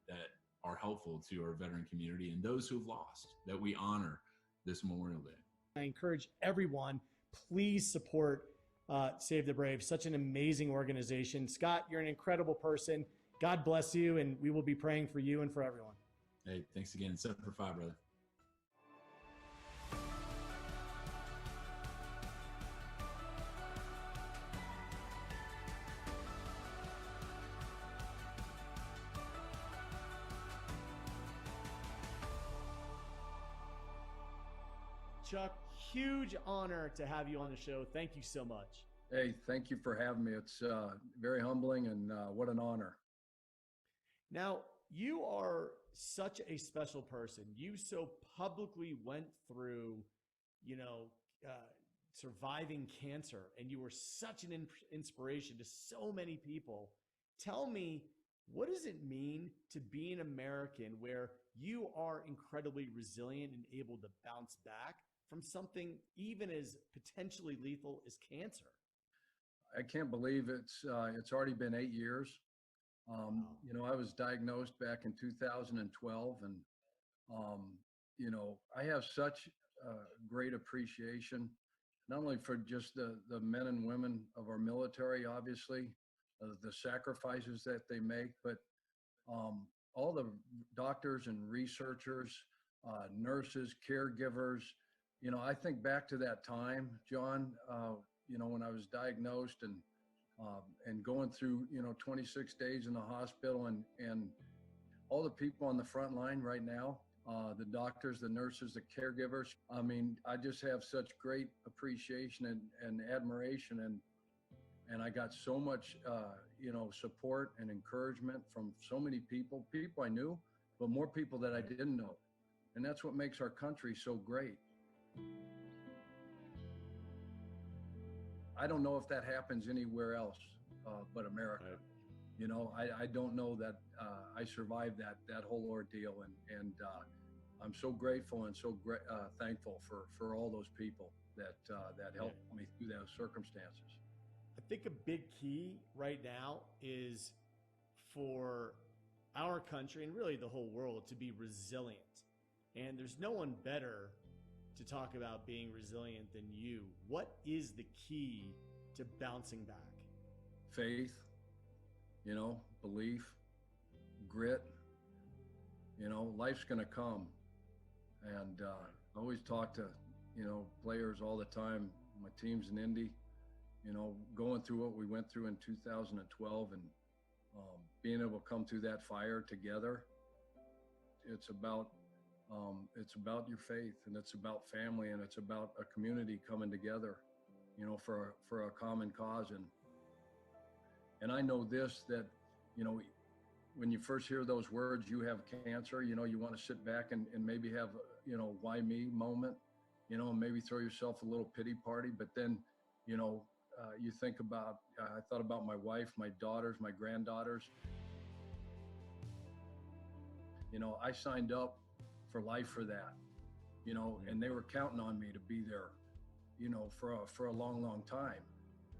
that are helpful to our veteran community and those who have lost, that we honor this Memorial Day. I encourage everyone, please support Save the Brave, such an amazing organization. Scott, you're an incredible person. God bless you, and we will be praying for you and for everyone. Hey, thanks again. 7 for 5, brother. Chuck, huge honor to have you on the show. Thank you so much. Hey, thank you for having me. It's very humbling, and what an honor. Now, you are such a special person. You so publicly went through, surviving cancer, and you were such an inspiration to so many people. Tell me, what does it mean to be an American where you are incredibly resilient and able to bounce back from something even as potentially lethal as cancer? I can't believe it's already been 8 years. I was diagnosed back in 2012, and I have such great appreciation, not only for just the men and women of our military, obviously, the sacrifices that they make, but all the doctors and researchers, nurses, caregivers. I think back to that time, John, when I was diagnosed and going through, 26 days in the hospital, and all the people on the front line right now, the doctors, the nurses, the caregivers. I mean, I just have such great appreciation and admiration, and I got so much, support and encouragement from so many people I knew, but more people that I didn't know. And that's what makes our country so great. I don't know if that happens anywhere else but America. Right. I don't know that I survived that whole ordeal, and I'm so grateful and so thankful for all those people that helped me through those circumstances. I think a big key right now is for our country and really the whole world to be resilient. And there's no one better to talk about being resilient than you. What is the key to bouncing back? Faith, belief, grit. Life's going to come. And I always talk to, players all the time, my teams in Indy, going through what we went through in 2012 and being able to come through that fire together. It's about your faith, and it's about family, and it's about a community coming together, for a common cause. And I know this, that, when you first hear those words, you have cancer, you want to sit back and maybe have, why me moment, and maybe throw yourself a little pity party. But then, you think about, I thought about my wife, my daughters, my granddaughters. I signed up for life for that, and they were counting on me to be there, for a long, long time.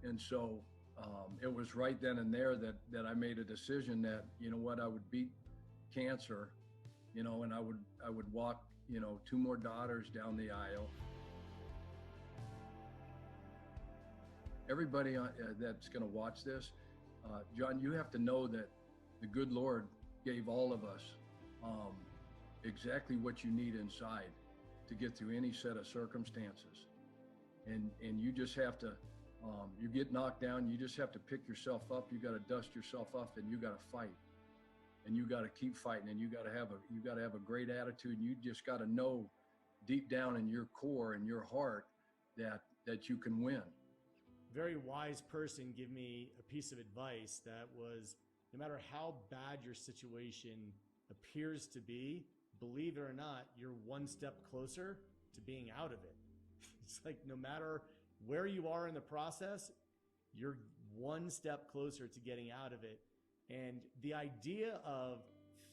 And so it was right then and there that I made a decision that, you know what, I would beat cancer, and I would walk, 2 more daughters down the aisle. Everybody that's going to watch this, John, you have to know that the good Lord gave all of us exactly what you need inside to get through any set of circumstances. And you just have to, you get knocked down, you just have to pick yourself up. You got to dust yourself off, and you got to fight, and you got to keep fighting, and you got to have a great attitude. And you just got to know deep down in your core and your heart that you can win. Very wise person give me a piece of advice that was, no matter how bad your situation appears to be, believe it or not, you're one step closer to being out of it. It's like, no matter where you are in the process, you're one step closer to getting out of it. And the idea of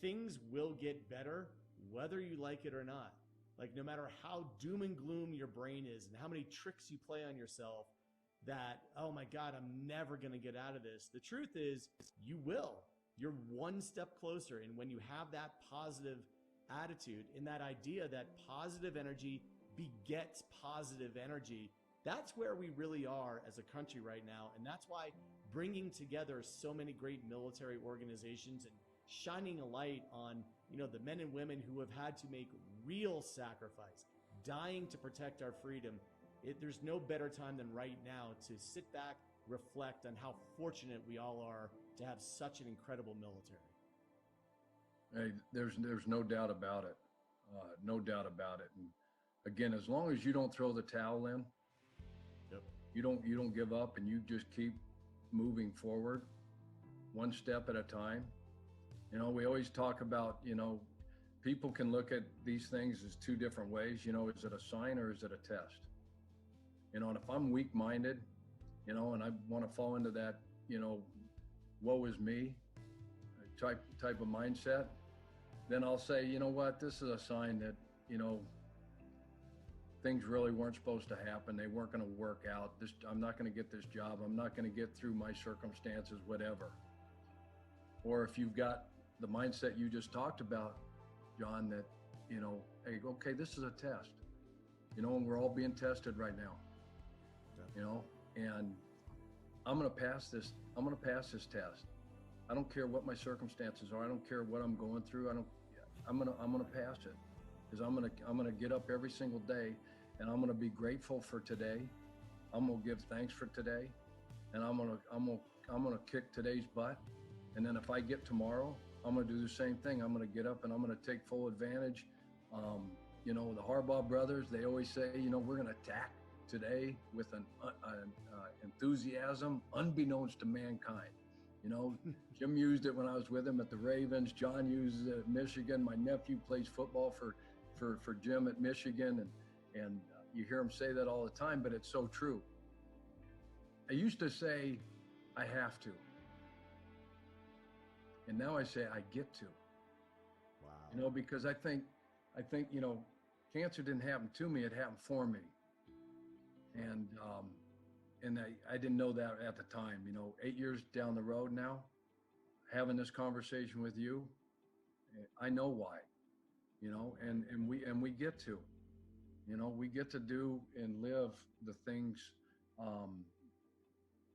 things will get better, whether you like it or not. Like, no matter how doom and gloom your brain is and how many tricks you play on yourself, that, oh my God, I'm never going to get out of this. The truth is, you will. You're one step closer. And when you have that positive attitude and that idea that positive energy begets positive energy, that's where we really are as a country right now. And that's why bringing together so many great military organizations and shining a light on, the men and women who have had to make real sacrifice, dying to protect our freedom. There's no better time than right now to sit back, reflect on how fortunate we all are to have such an incredible military. Hey, there's no doubt about it. No doubt about it. And again, as long as you don't throw the towel in, yep, you don't give up, and you just keep moving forward, one step at a time. We always talk about, people can look at these things as 2 different ways. Is it a sign or is it a test? And if I'm weak-minded, and I want to fall into that, woe is me type of mindset, then I'll say, you know what, this is a sign that, things really weren't supposed to happen. They weren't going to work out. I'm not going to get this job. I'm not going to get through my circumstances, whatever. Or if you've got the mindset you just talked about, John, that, hey, okay, this is a test, and we're all being tested right now. And I'm going to pass this. I'm going to pass this test. I don't care what my circumstances are. I don't care what I'm going through. I'm going to pass it, because I'm going to get up every single day, and I'm going to be grateful for today. I'm going to give thanks for today, and I'm going to kick today's butt. And then if I get tomorrow, I'm going to do the same thing. I'm going to get up and I'm going to take full advantage. The Harbaugh brothers, they always say, we're going to attack today with an enthusiasm unbeknownst to mankind. Jim used it when I was with him at the Ravens. John uses it at Michigan. My nephew plays football for Jim at Michigan, and you hear him say that all the time, but it's so true. I used to say, I have to. And now I say, I get to. Wow. Because I think, cancer didn't happen to me, it happened for me. And I didn't know that at the time. 8 years down the road now, having this conversation with you, I know why. And we get to. We get to do and live the things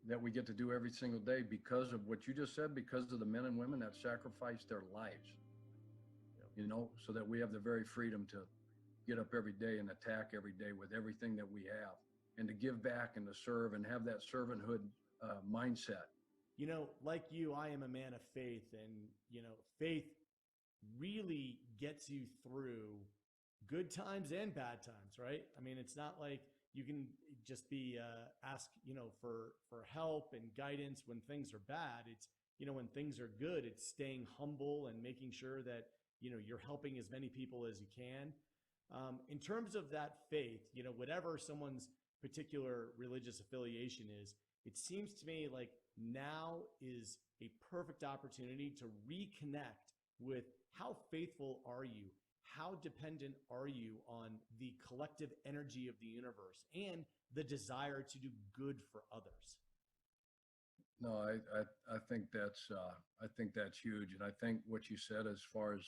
that we get to do every single day because of what you just said, because of the men and women that sacrifice their lives, so that we have the very freedom to get up every day and attack every day with everything that we have, and to give back and to serve and have that servanthood mindset. Like you, I am a man of faith, and, faith really gets you through good times and bad times, right? I mean, it's not like you can just be ask, for help and guidance when things are bad. It's, when things are good, it's staying humble and making sure that, you're helping as many people as you can. In terms of that faith, whatever someone's particular religious affiliation is, it seems to me like now is a perfect opportunity to reconnect with how faithful are you? how dependent are you on the collective energy of the universe and the desire to do good for others? No, I think that's huge, and I think what you said as far as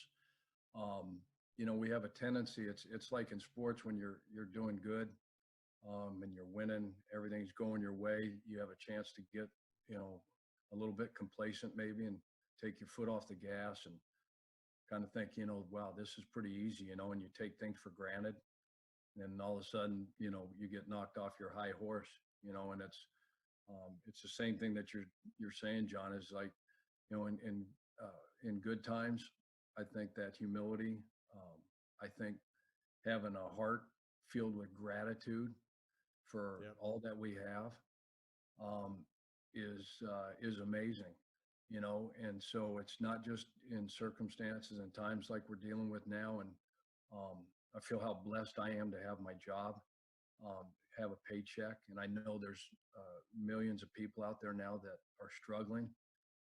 we have a tendency. It's like in sports when you're doing good, and you're winning, everything's going your way. You have a chance to get a little bit complacent maybe and take your foot off the gas and kind of think, wow, this is pretty easy, and you take things for granted, and then all of a sudden, you get knocked off your high horse, and it's the same thing that you're saying, John, is like, in good times, I think that humility, I think having a heart filled with gratitude for all that we have, is amazing, and so it's not just in circumstances and times like we're dealing with now. And I feel how blessed I am to have my job, have a paycheck, and I know there's millions of people out there now that are struggling.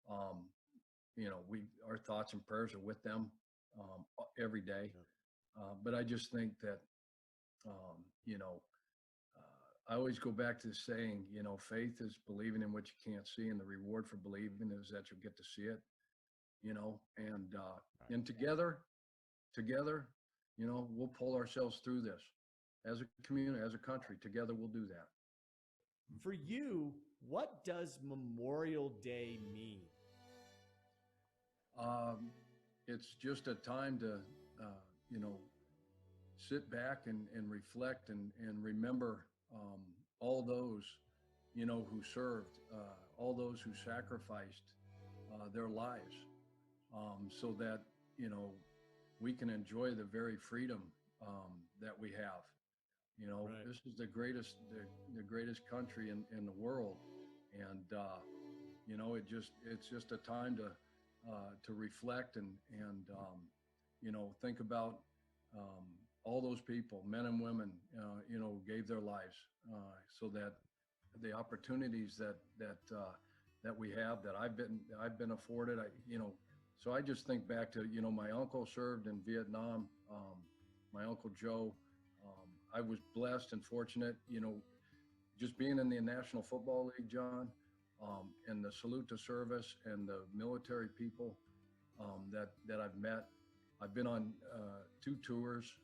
Our thoughts and prayers are with them every day. But I just think that I always go back to the saying, faith is believing in what you can't see, and the reward for believing is that you'll get to see it. And together, we'll pull ourselves through this as a community, as a country. Together, we'll do that. For you, what does Memorial Day mean? It's just a time to, sit back and reflect and remember all those, who served, all those who sacrificed their lives, so that, we can enjoy the very freedom that we have. Right. This is the greatest country in the world. And, it's just a time to reflect and think about all those people, men and women, gave their lives so that the opportunities that we have, that I've been afforded, so I just think back to, my uncle served in Vietnam, my Uncle Joe. I was blessed and fortunate, just being in the National Football League, John, and the salute to service and the military people that I've met. I've been on 2 tours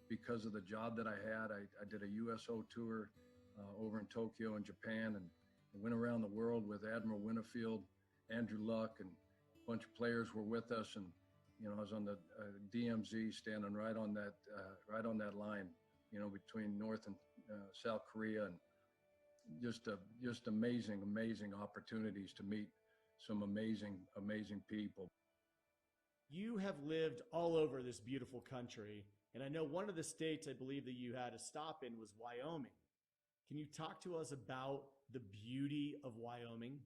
because of the job that I had. I did a USO tour over in Tokyo and Japan, and went around the world with Admiral Winfield, Andrew Luck, and a bunch of players were with us. And I was on the DMZ, standing right on that line, between North and South Korea, and just amazing opportunities to meet some amazing people. You have lived all over this beautiful country, and I know one of the states I believe that you had a stop in was Wyoming. Can you talk to us about the beauty of Wyoming?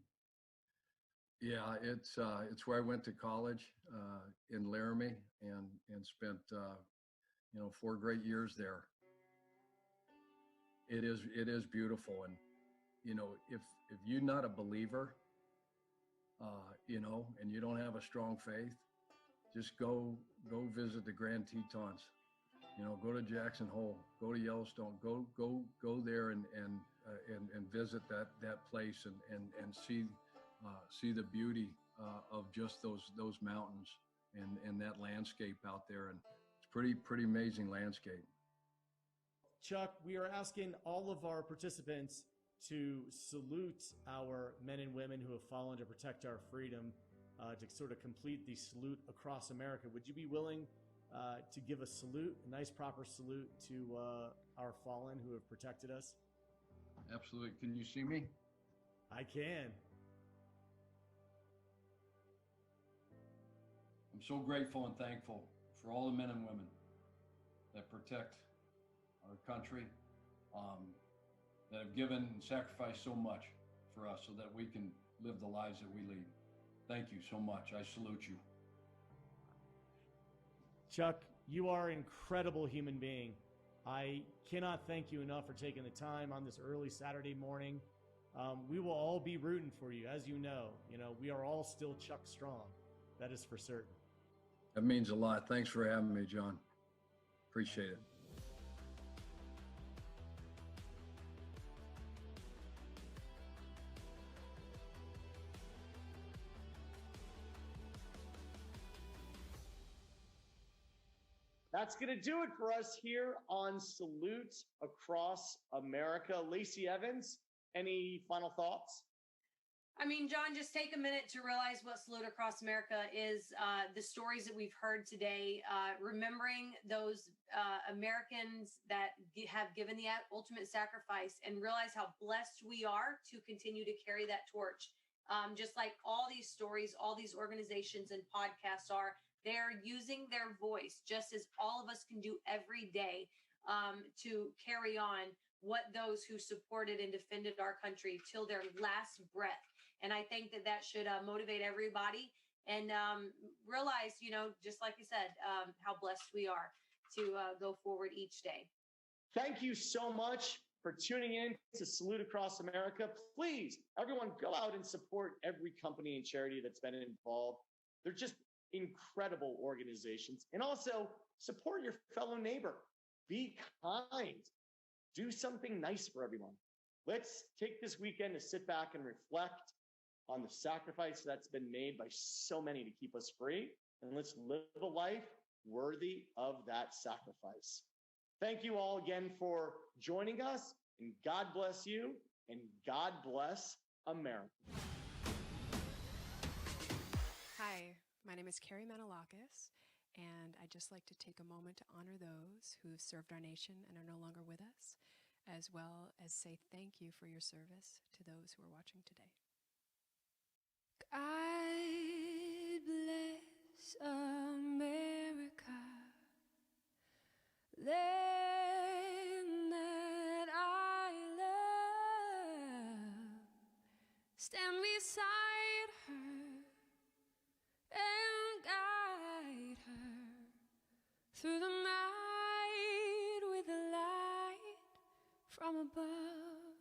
Yeah, it's where I went to college in Laramie, and spent 4 great years there. It is beautiful, and if you're not a believer, and you don't have a strong faith, just go visit the Grand Tetons. Go to Jackson Hole, go to Yellowstone, go there and visit that place and see the beauty of just those mountains and that landscape out there. And it's pretty amazing landscape. Chuck, we are asking all of our participants to salute our men and women who have fallen to protect our freedom, to sort of complete the salute across America. Would you be willing to give a salute, a nice proper salute to our fallen who have protected us? Absolutely. Can you see me? I can. I'm so grateful and thankful for all the men and women that protect our country, that have given and sacrificed so much for us so that we can live the lives that we lead. Thank you so much. I salute you. Chuck, you are an incredible human being. I cannot thank you enough for taking the time on this early Saturday morning. We will all be rooting for you. As you know, we are all still Chuck Strong. That is for certain. That means a lot. Thanks for having me, John. Appreciate it. That's going to do it for us here on Salute Across America. Lacey Evans, any final thoughts? I mean, John, just take a minute to realize what Salute Across America is. The stories that we've heard today, remembering those Americans that have given the ultimate sacrifice, and realize how blessed we are to continue to carry that torch. Just like all these stories, all these organizations and podcasts are, they're using their voice just as all of us can do every day to carry on what those who supported and defended our country till their last breath. And I think that that should motivate everybody and realize, you know, just like you said, how blessed we are to go forward each day. Thank you so much for tuning in to Salute Across America. Please, everyone, go out and support every company and charity that's been involved. They're just incredible organizations. And also support your fellow neighbor. Be kind. Do something nice for everyone. Let's take this weekend to sit back and reflect on the sacrifice that's been made by so many to keep us free. And let's live a life worthy of that sacrifice. Thank you all again for joining us, and God bless you, and God bless America. Hi, my name is Carrie Manalakis, and I'd just like to take a moment to honor those who have served our nation and are no longer with us, as well as say thank you for your service to those who are watching today. God bless America, land that I love. Stand beside her and guide her through the night with a light from above,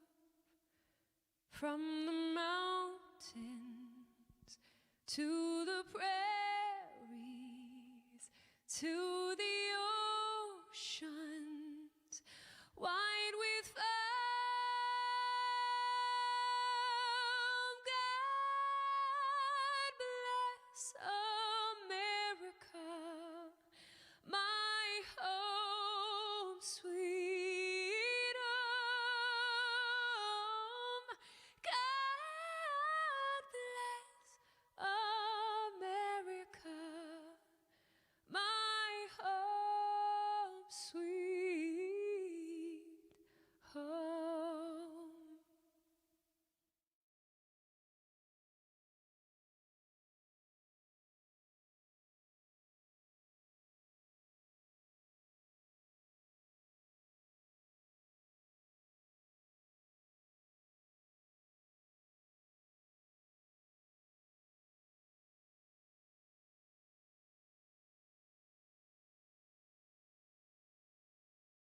from the mountains to the prairies, to